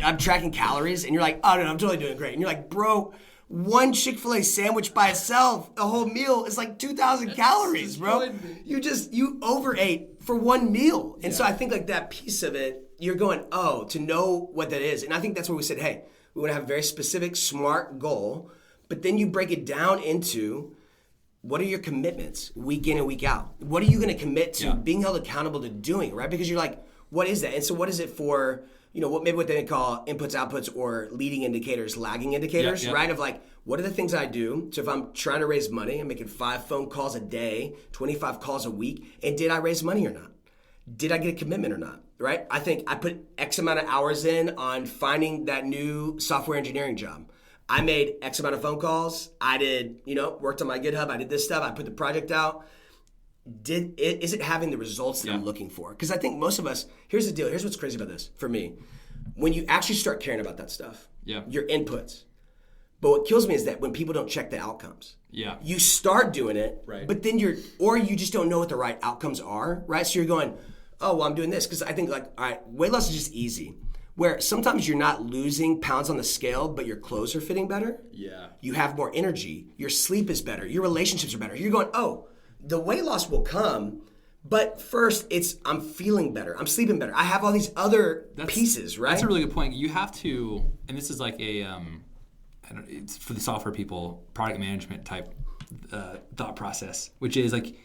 I'm tracking calories, and you're like, oh no, I'm totally doing great. And you're like, bro, one Chick-fil-A sandwich by itself, a whole meal, is like 2,000 calories, bro. You overate for one meal. And so I think like that piece of it, you're going, oh, to know what that is. And I think that's where we said, hey, we want to have a very specific, smart goal, but then you break it down into what are your commitments week in and week out? What are you going to commit to being held accountable to doing, right? Because you're like, what is that? And so what is it for, what they call inputs, outputs, or leading indicators, lagging indicators, right? Of like, what are the things I do? So if I'm trying to raise money, I'm making 5 phone calls a day, 25 calls a week, and did I raise money or not? Did I get a commitment or not, right? I think I put X amount of hours in on finding that new software engineering job. I made X amount of phone calls. I did, worked on my GitHub. I did this stuff. I put the project out. Is it having the results that I'm looking for? Because I think most of us, here's the deal. Here's what's crazy about this for me. When you actually start caring about that stuff, your inputs. But what kills me is that when people don't check the outcomes. Yeah. You start doing it, right, but then you just don't know what the right outcomes are, right? So you're going, oh, well, I'm doing this. Because I think all right, weight loss is just easy. Where sometimes you're not losing pounds on the scale, but your clothes are fitting better. Yeah. You have more energy. Your sleep is better. Your relationships are better. You're going, oh, the weight loss will come, but first I'm feeling better. I'm sleeping better. I have all these other pieces, right? That's a really good point. You have to, and this is like it's for the software people, product management type thought process, which is like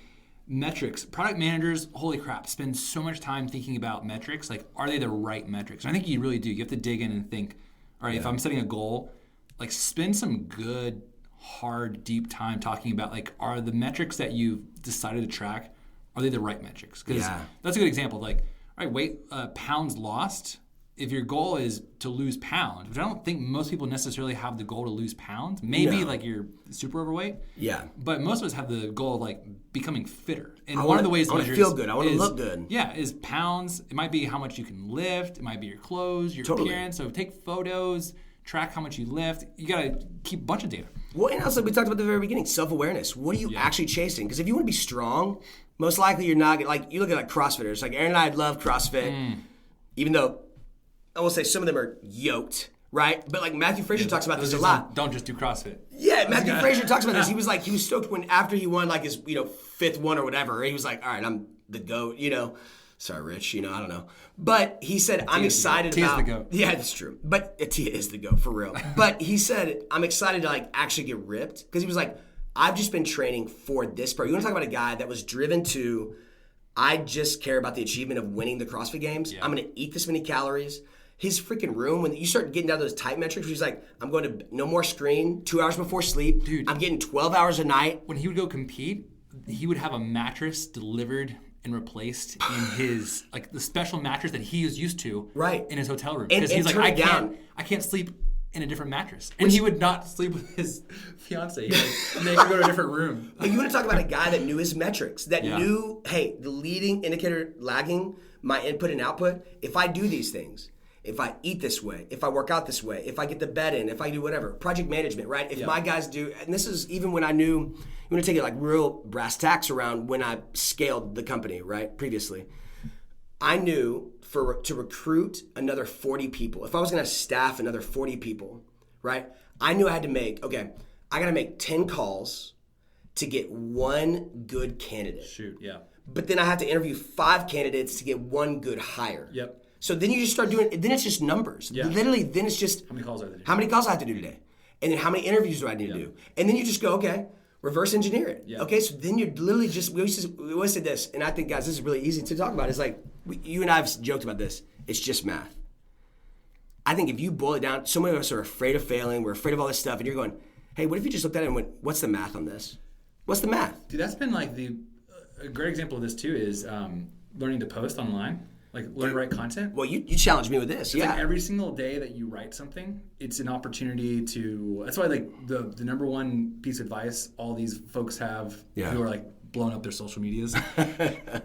metrics. Product managers, holy crap, spend so much time thinking about metrics. Like, are they the right metrics? And I think you really do. You have to dig in and think, all right, if I'm setting a goal, like spend some good, hard, deep time talking about like, are the metrics that you've decided to track, are they the right metrics? Because that's a good example. Like, all right, weight, pounds lost. If your goal is to lose pounds, which I don't think most people necessarily have the goal to lose pounds. Maybe like you're super overweight. Yeah. But most of us have the goal of like becoming fitter. And one of the ways to measure feel good. I want to look good. Yeah, is pounds. It might be how much you can lift. It might be your clothes, your appearance. So take photos, track how much you lift. You got to keep a bunch of data. Well, and also we talked about at the very beginning, self-awareness. What are you actually chasing? Because if you want to be strong, most likely you're not, like you look at like CrossFitters. Like Aaron and I love CrossFit, even though I will say some of them are yoked, right? But like Matthew Frazier talks about this a lot. Don't just do CrossFit. Yeah, Matthew Frazier talks about this. He was stoked when after he won like his 5th one or whatever. He was like, all right, I'm the GOAT, Sorry, Rich, I don't know. But he said, I'm excited about... T is the GOAT. Yeah, that's true. But T is the GOAT, for real. But he said, I'm excited to like actually get ripped. Because he was like, I've just been training for this part. You want to talk about a guy that was driven to, I just care about the achievement of winning the CrossFit Games. Yeah. I'm going to eat this many calories. His freaking room, when you start getting down those tight metrics, he's like, I'm going to no more screen, 2 hours before sleep. Dude, I'm getting 12 hours a night. When he would go compete, he would have a mattress delivered and replaced in his, like the special mattress that he is used to in his hotel room. Because he's like, I can't sleep in a different mattress. And he would not sleep with his fiance. He would make her go to a different room. But you want to talk about a guy that knew his metrics, that knew, hey, the leading indicator lagging, my input and output, if I do these things, if I eat this way, if I work out this way, if I get the bed in, if I do whatever, project management, right? If my guys do, and this is even when I knew, you want to take it like real brass tacks around when I scaled the company, right, previously. I knew to recruit another 40 people, if I was going to staff another 40 people, right, I knew I had to make, I got to make 10 calls to get one good candidate. Shoot, yeah. But then I have to interview 5 candidates to get one good hire. Yep. So then you just start doing, then it's just numbers. Yeah. Literally, then it's just, how many calls are there? How many calls I have to do today? And then how many interviews do I need to do? And then you just go, okay, reverse engineer it. Yeah. Okay, so then you're literally just, we always said this, and I think, guys, this is really easy to talk about. It's like, you and I have joked about this. It's just math. I think if you boil it down, so many of us are afraid of failing. We're afraid of all this stuff. And you're going, hey, what if you just looked at it and went, what's the math on this? What's the math? Dude, that's been like a great example of this too is learning to post online. Like learn to write content. Well, you challenged me with this. It's like every single day that you write something, it's an opportunity to. That's why like the number one piece of advice all these folks have who are like blowing up their social medias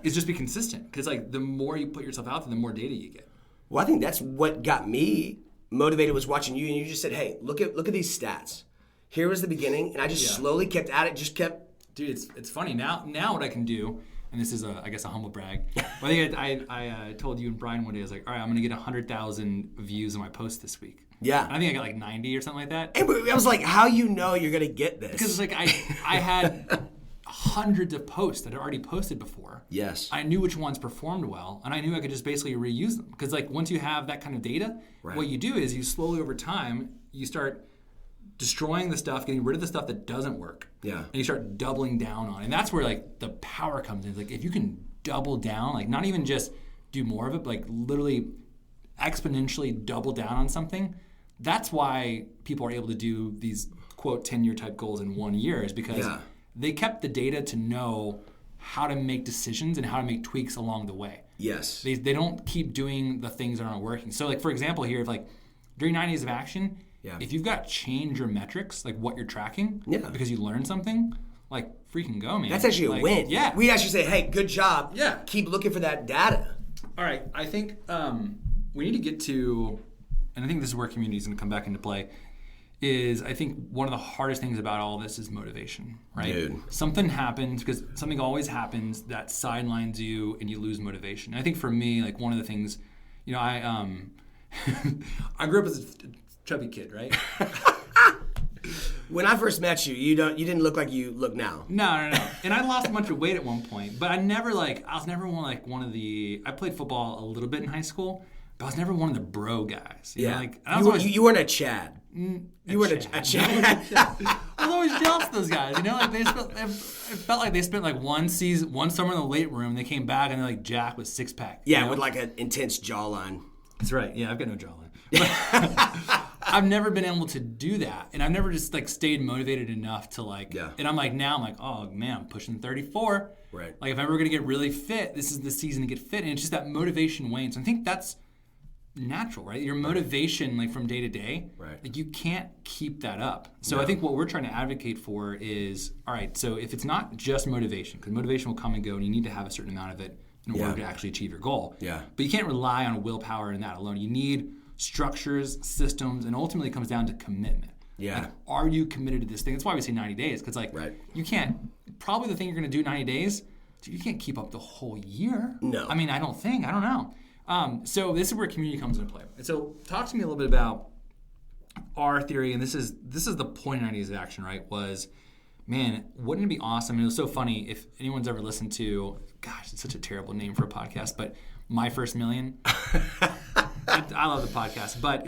is just be consistent. Because like the more you put yourself out there, the more data you get. Well, I think that's what got me motivated was watching you, and you just said, "Hey, look at these stats. Here was the beginning," and I just slowly kept at it. Just kept. Dude, it's funny now. What I can do. And this is, I guess, a humble brag. But I think I told you and Brian one day, I was like, all right, I'm going to get 100,000 views on my post this week. Yeah. And I think I got like 90 or something like that. And I was like, how you know you're going to get this? Because it's like I had hundreds of posts that I'd already posted before. Yes. I knew which ones performed well, and I knew I could just basically reuse them. Because like once you have that kind of data, what you do is you slowly over time, you start destroying the stuff, getting rid of the stuff that doesn't work. Yeah. And you start doubling down on it. And that's where like the power comes in. It's like if you can double down, like not even just do more of it, but like literally exponentially double down on something, that's why people are able to do these quote 10-year type goals in 1 year is because they kept the data to know how to make decisions and how to make tweaks along the way. Yes. They don't keep doing the things that aren't working. So like for example here, if like during 90 days of action, if you've got to change your metrics, like what you're tracking, because you learned something, like freaking go, man. That's actually a win. Yeah. We actually say, hey, good job. Yeah. Keep looking for that data. All right. I think we need to get to, and I think this is where community is going to come back into play, is I think one of the hardest things about all this is motivation, right? Dude. Something happens, because something always happens that sidelines you and you lose motivation. And I think for me, like one of the things, I I grew up as a chubby kid, right? When I first met you, you didn't look like you look now. No. And I lost a bunch of weight at one point, but I was never one of the. I played football a little bit in high schoul, but I was never one of the bro guys. You weren't a Chad. You weren't a Chad. I was always jealous of those guys. It felt like they spent like one summer in the weight room. They came back and they're like Jack with 6-pack. Yeah, with like an intense jawline. That's right. Yeah, I've got no jawline. I've never been able to do that, and I've never just like stayed motivated enough to like. Yeah. And I'm like oh man, I'm pushing 34. Right. Like if I'm ever gonna get really fit, this is the season to get fit, and it's just that motivation wanes. I think that's natural, right? Your motivation, like from day to day, like you can't keep that up. So I think what we're trying to advocate for is, all right. So if it's not just motivation, because motivation will come and go, and you need to have a certain amount of it in order to actually achieve your goal. Yeah. But you can't rely on willpower in that alone. You need structures, systems, and ultimately it comes down to commitment. Yeah. Like, are you committed to this thing? That's why we say 90 days, because like you can't, probably the thing you're going to do 90 days, you can't keep up the whole year. No. I mean, I don't know. So this is where community comes into play. And so talk to me a little bit about our theory, and this is the point of 90 days of action, right, was, man, wouldn't it be awesome? And it was so funny, if anyone's ever listened to, gosh, it's such a terrible name for a podcast, but My First Million. I love the podcast, but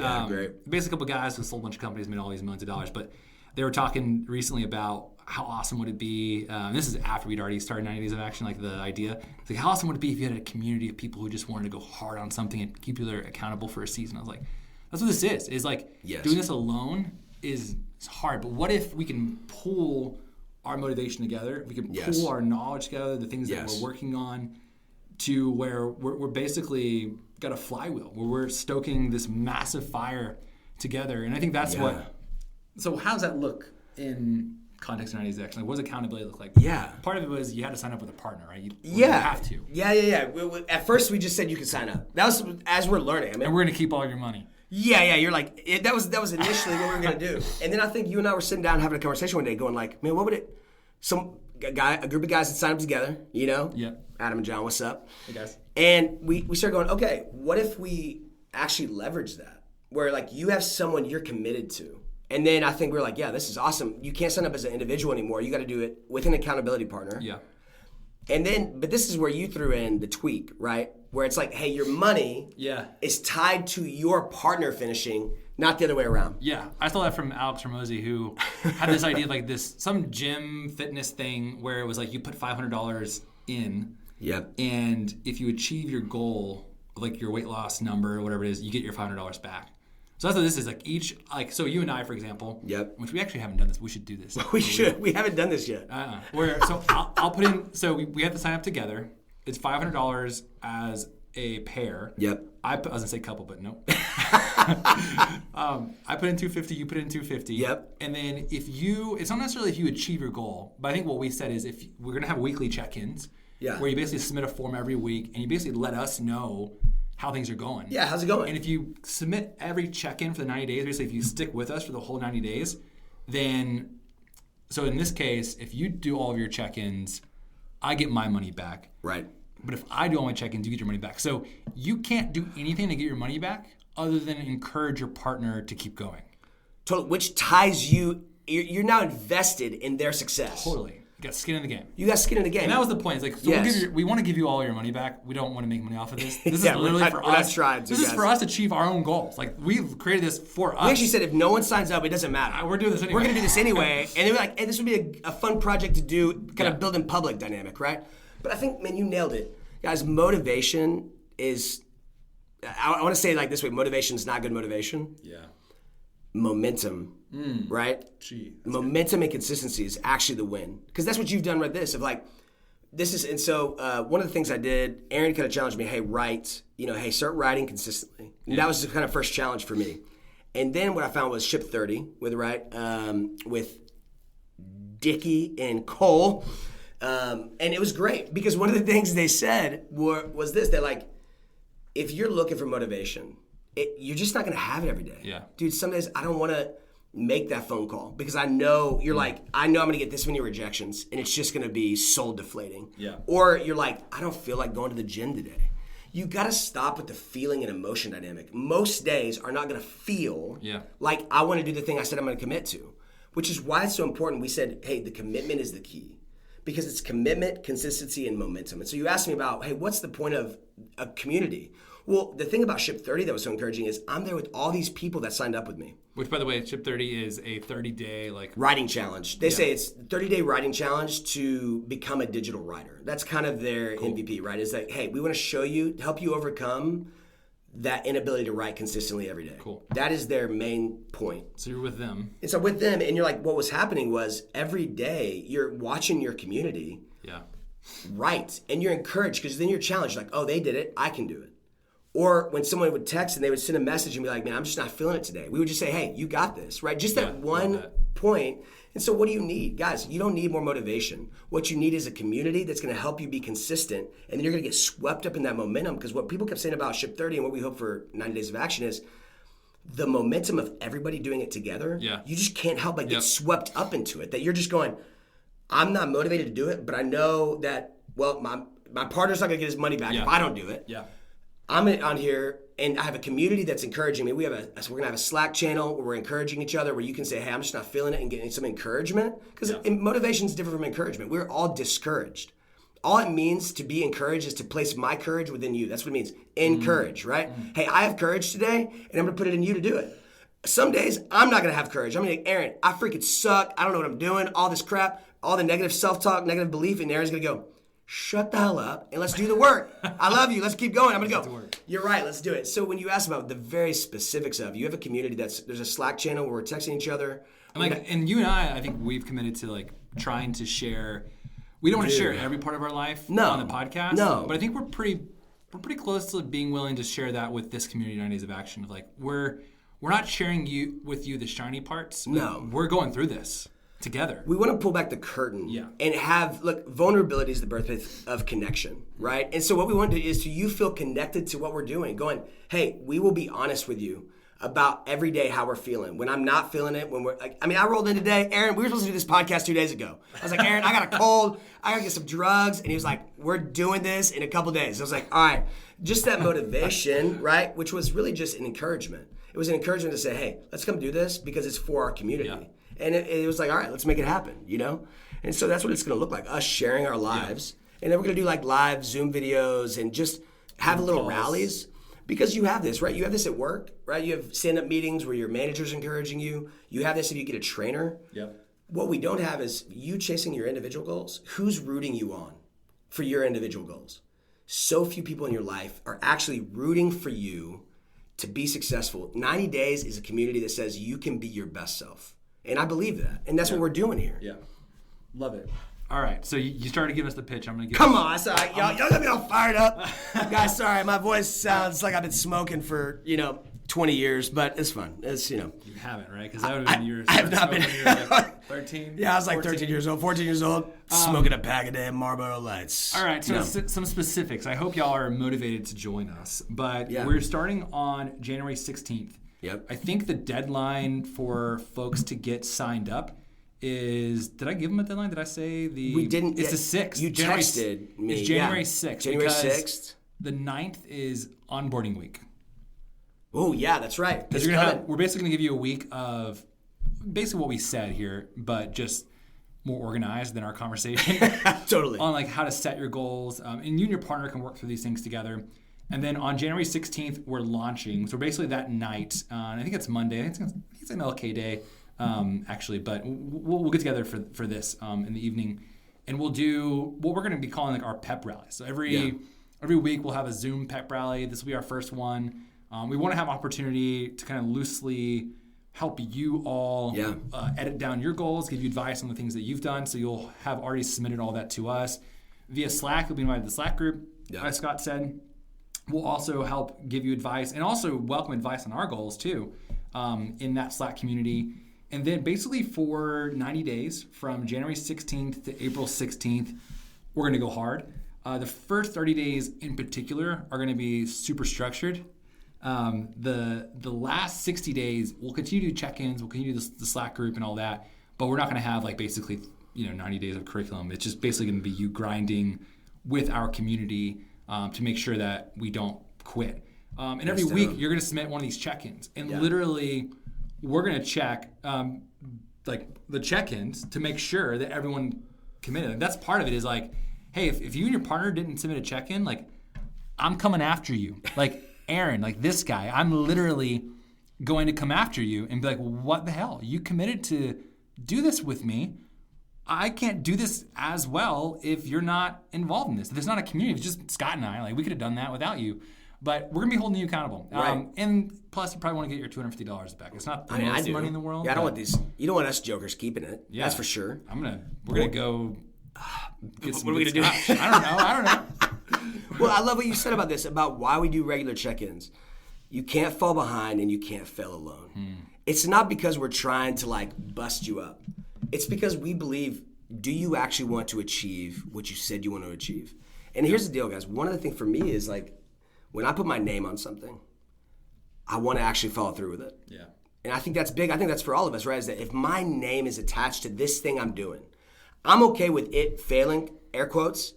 basically a couple guys who sold a bunch of companies, made all these millions of dollars, but they were talking recently about how awesome would it be, this is after we'd already started 90 Days of Action, like the idea, it's like how awesome would it be if you had a community of people who just wanted to go hard on something and keep each other accountable for a season. I was like, that's what this is like doing this alone is hard, but what if we can pull our motivation together, we can pull our knowledge together, the things that we're working on, to where we're basically got a flywheel where we're stoking this massive fire together. And I think that's what. So how does that look in context of 90 Days of Action? Like, what does accountability look like? Yeah. Part of it was you had to sign up with a partner, right? You have to. Yeah. At first, we just said you could sign up. That was as we're learning. I mean, and we're going to keep all your money. Yeah. You're like, that was initially what we were going to do. And then I think you and I were sitting down having a conversation one day going like, man, what would it, a group of guys that signed up together, you know? Yeah. Adam and John, what's up? Hey, guys. And we started going, okay, what if we actually leverage that? Where like you have someone you're committed to. And then I think we're like, yeah, this is awesome. You can't sign up as an individual anymore. You got to do it with an accountability partner. Yeah. And then, but this is where you threw in the tweak, right? Where it's like, hey, your money is tied to your partner finishing, not the other way around. Yeah. I stole that from Alex Ramosi, who had this idea of like some gym fitness thing where it was like you put $500 in. Yep. And if you achieve your goal, like your weight loss number or whatever it is, you get your $500 back. So that's what this is, like so you and I, for example, which we actually haven't done this. We should do this. We should. We haven't done this yet. So I'll put in, so we have to sign up together. It's $500 as a pair. Yep. I was going to say couple, but no. I put in $250, you put in $250. Yep. And then it's not necessarily if you achieve your goal, but I think what we said is if we're going to have weekly check-ins where you basically submit a form every week and you basically let us know how things are going. Yeah, how's it going? And if you submit every check-in for the 90 days, basically if you stick with us for the whole 90 days, then, so in this case, if you do all of your check-ins, I get my money back. Right. But if I do all my check-ins, you get your money back. So you can't do anything to get your money back other than encourage your partner to keep going. Totally, which ties you're now invested in their success. Totally. You got skin in the game. You got skin in the game. And that was the point. It's like, so we want to give you all your money back. We don't want to make money off of this. This is literally for us. This is for us to achieve our own goals. Like, we've created this for us. We actually said if no one signs up, it doesn't matter. We're doing this anyway. We're going to do this anyway. And they were like, hey, this would be a fun project to do, kind of build in public dynamic, right? But I think, man, you nailed it. Guys, motivation is, I want to say it like this way, motivation is not good motivation. Yeah. Momentum, right? Momentum and consistency is actually the win. Because that's what you've done with this, of like, this is, and so one of the things I did, Aaron kind of challenged me, hey, write, start writing consistently. And that was the kind of first challenge for me. And then what I found was Ship 30 with Dickie and Cole. And it was great because one of the things they said was this, they're like, if you're looking for motivation, you're just not going to have it every day. Yeah. Dude, some days I don't want to make that phone call because I know you're like, I know I'm going to get this many rejections and it's just going to be soul deflating. Yeah. Or you're like, I don't feel like going to the gym today. You got to stop with the feeling and emotion dynamic. Most days are not going to feel like I want to do the thing I said I'm going to commit to, which is why it's so important. We said, hey, the commitment is the key because it's commitment, consistency, and momentum. And so you asked me about, hey, what's the point of a community? Well, the thing about Ship 30 that was so encouraging is I'm there with all these people that signed up with me. Which, by the way, Ship 30 is a 30-day writing challenge. They say it's a 30-day writing challenge to become a digital writer. That's kind of their MVP, right? Is that, hey, we want to show you, to help you overcome that inability to write consistently every day. Cool. That is their main point. So you're with them. And so with them, and you're like, what was happening was every day you're watching your community write, and you're encouraged because then you're challenged, like, oh, they did it, I can do it. Or when someone would text and they would send a message and be like, man, I'm just not feeling it today. We would just say, hey, you got this, right? Just that one point. And so what do you need? Guys, you don't need more motivation. What you need is a community that's going to help you be consistent. And then you're going to get swept up in that momentum. Because what people kept saying about Ship 30 and what we hope for 90 Days of Action is the momentum of everybody doing it together. Yeah. You just can't help but get swept up into it. That you're just going, I'm not motivated to do it, but I know that, well, my partner's not going to get his money back if I don't do it. Yeah. I'm on here, and I have a community that's encouraging me. We're going to have a Slack channel where we're encouraging each other, where you can say, hey, I'm just not feeling it, and getting some encouragement. Because motivation is different from encouragement. We're all discouraged. All it means to be encouraged is to place my courage within you. That's what it means. Encourage, right? Hey, I have courage today, and I'm going to put it in you to do it. Some days, I'm not going to have courage. I'm going to be like, Aaron, I freaking suck. I don't know what I'm doing. All this crap, all the negative self-talk, negative belief, and Aaron's going to go, shut the hell up and let's do the work. I love you. Let's keep going. I'm going to go. You're right. Let's do it. So when you ask about the very specifics of, you have a community there's a Slack channel where we're texting each other. And you and I think we've committed to trying to share. We don't want to share every part of our life on the podcast. No. But I think we're pretty close to being willing to share that with this community, 90 Days of Action. Of we're we're not sharing with you the shiny parts. No. We're going through this together. We want to pull back the curtain and have, look, vulnerability is the birthplace of connection, right? And so what we want to do is to you feel connected to what we're doing, going, hey, we will be honest with you about every day how we're feeling. When I'm not feeling it, when we're like, I rolled in today, Aaron, we were supposed to do this podcast 2 days ago. I was like, Aaron, I got a cold, I gotta get some drugs. And he was like, we're doing this in a couple days. I was like, all right, just that motivation, right? Which was really just an encouragement. It was an encouragement to say, hey, let's come do this because it's for our community. Yeah. And it was like, all right, let's make it happen, you know? And so that's what it's gonna look like, us sharing our lives. Yeah. And then we're gonna do like live Zoom videos and just have little rallies. Because you have this, right? You have this at work, right? You have stand-up meetings where your manager's encouraging you. You have this if you get a trainer. Yep. What we don't have is you chasing your individual goals. Who's rooting you on for your individual goals? So few people in your life are actually rooting for you to be successful. 90 Days is a community that says you can be your best self. And I believe that. And that's what we're doing here. Yeah. Love it. All right, so you started giving us the pitch. I'm going to give Come on, sorry. Y'all got me all fired up. Guys, sorry, my voice sounds like I've been smoking for, 20 years, but it's fun. It's, You haven't, right? Because that would have been years. I have not been. Like 13? Yeah, I was like 13 years old, 14 years old, smoking a pack a day of Marlboro Lights. All right, so some specifics. I hope y'all are motivated to join us. But we're starting on January 16th. Yep. I think the deadline for folks to get signed up did I give them a deadline? Did I say we didn't? It's the 6th. You texted me. It's January 6th. January 6th. The 9th is onboarding week. Oh yeah, that's right. Because we're basically going to give you a week of basically what we said here, but just more organized than our conversation. Totally. On like how to set your goals, and you and your partner can work through these things together. And then on January 16th, we're launching. So basically that night, I think it's Monday. I think it's an LK day. Actually, but we'll get together for this in the evening, and we'll do what we're going to be calling like our pep rally. So every week we'll have a Zoom pep rally. This will be our first one. We want to have opportunity to kind of loosely help you all edit down your goals, give you advice on the things that you've done. So you'll have already submitted all that to us via Slack. You'll be invited to the Slack group, as Scott said. We'll also help give you advice and also welcome advice on our goals too in that Slack community. And then basically for 90 days, from January 16th to April 16th, we're going to go hard. The first 30 days in particular are going to be super structured. The last 60 days, we'll continue to do check-ins, we'll continue the Slack group and all that, but we're not going to have like basically 90 days of curriculum. It's just basically going to be you grinding with our community to make sure that we don't quit. And every week, you're going to submit one of these check-ins. And literally, we're going to check like the check-ins to make sure that everyone committed. And that's part of it is like, hey, if you and your partner didn't submit a check-in, like I'm coming after you. Like Aaron, like this guy, I'm literally going to come after you and be like, what the hell? You committed to do this with me. I can't do this as well if you're not involved in this. If there's not a community, if it's just Scott and I, like we could have done that without you. But we're going to be holding you accountable. Right. And plus, you probably want to get your $250 back. It's not the most money in the world. Yeah, I don't want these. You don't want us jokers keeping it. Yeah, that's for sure. We're going to go get some. What are we going to do? I don't know. Well, I love what you said about this, about why we do regular check-ins. You can't fall behind and you can't fail alone. It's not because we're trying to like bust you up. It's because we believe, do you actually want to achieve what you said you want to achieve? And here's the deal, guys. One of the things for me is like, when I put my name on something, I want to actually follow through with it. Yeah. And I think that's big. I think that's for all of us, right? Is that if my name is attached to this thing I'm doing, I'm okay with it failing, air quotes,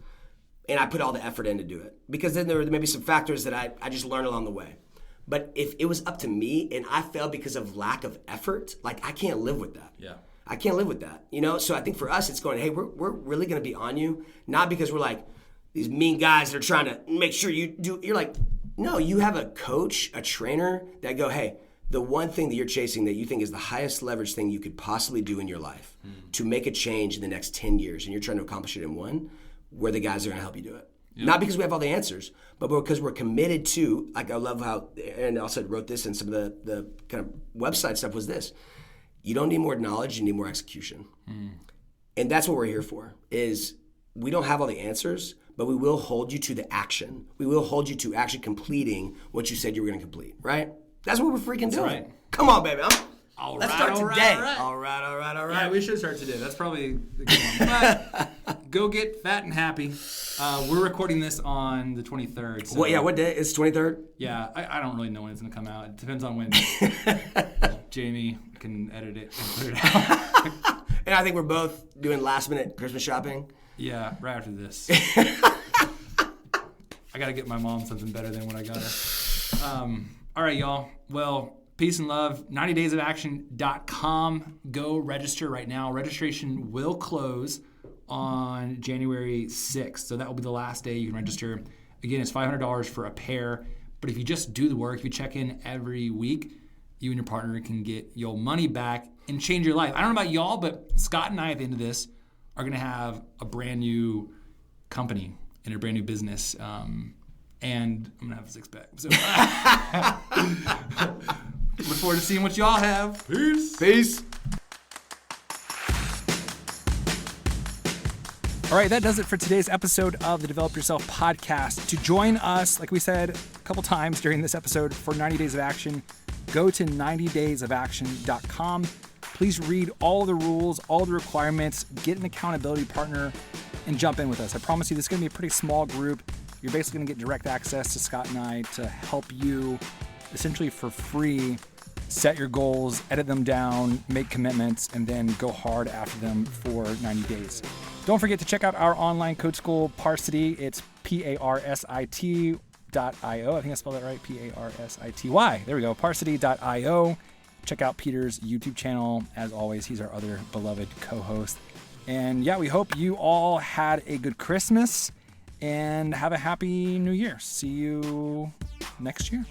and I put all the effort in to do it. Because then there may be some factors that I just learned along the way. But if it was up to me and I failed because of lack of effort, like I can't live with that. Yeah. I can't live with that. So I think for us, it's going, hey, we're really going to be on you, not because we're like, these mean guys that are trying to make sure you do. You're like, no, you have a coach, a trainer that go, hey, the one thing that you're chasing that you think is the highest leverage thing you could possibly do in your life to make a change in the next 10 years, and you're trying to accomplish it in one, we're the guys that are going to help you do it. Yeah. Not because we have all the answers, but because we're committed to, like I love how Aaron also wrote this and some of the kind of website stuff was this. You don't need more knowledge, you need more execution. And that's what we're here for, is we don't have all the answers, but we will hold you to the action. We will hold you to actually completing what you said you were going to complete, right? That's what we're freaking doing. Right. Come on, baby. Let's start today. All right. Yeah, we should start today. That's probably the good one. But go get fat and happy. We're recording this on the 23rd. So, what day? It's 23rd? Yeah, I don't really know when it's going to come out. It depends on when Jamie can edit it and put it out. And I think we're both doing last-minute Christmas shopping. Yeah, right after this. I got to get my mom something better than what I got her. All right, y'all. Well, peace and love. 90daysofaction.com. Go register right now. Registration will close on January 6th. So that will be the last day you can register. Again, it's $500 for a pair. But if you just do the work, if you check in every week, you and your partner can get your money back and change your life. I don't know about y'all, but Scott and I at the end of this are going to have a brand new company and a brand new business. And I'm going to have a six-pack. So look forward to seeing what y'all have. Peace. All right, that does it for today's episode of the Develop Yourself podcast. To join us, like we said a couple times during this episode, for 90 Days of Action, go to 90daysofaction.com. Please read all the rules, all the requirements, get an accountability partner, and jump in with us. I promise you this is going to be a pretty small group. You're basically going to get direct access to Scott and I to help you essentially for free set your goals, edit them down, make commitments, and then go hard after them for 90 days. Don't forget to check out our online code school, Parsity. It's Parsit.io. I think I spelled that right, Parsity. There we go, Parsity.io. Check out Peter's YouTube channel. As always, he's our other beloved co-host. And yeah, we hope you all had a good Christmas and have a happy New Year. See you next year.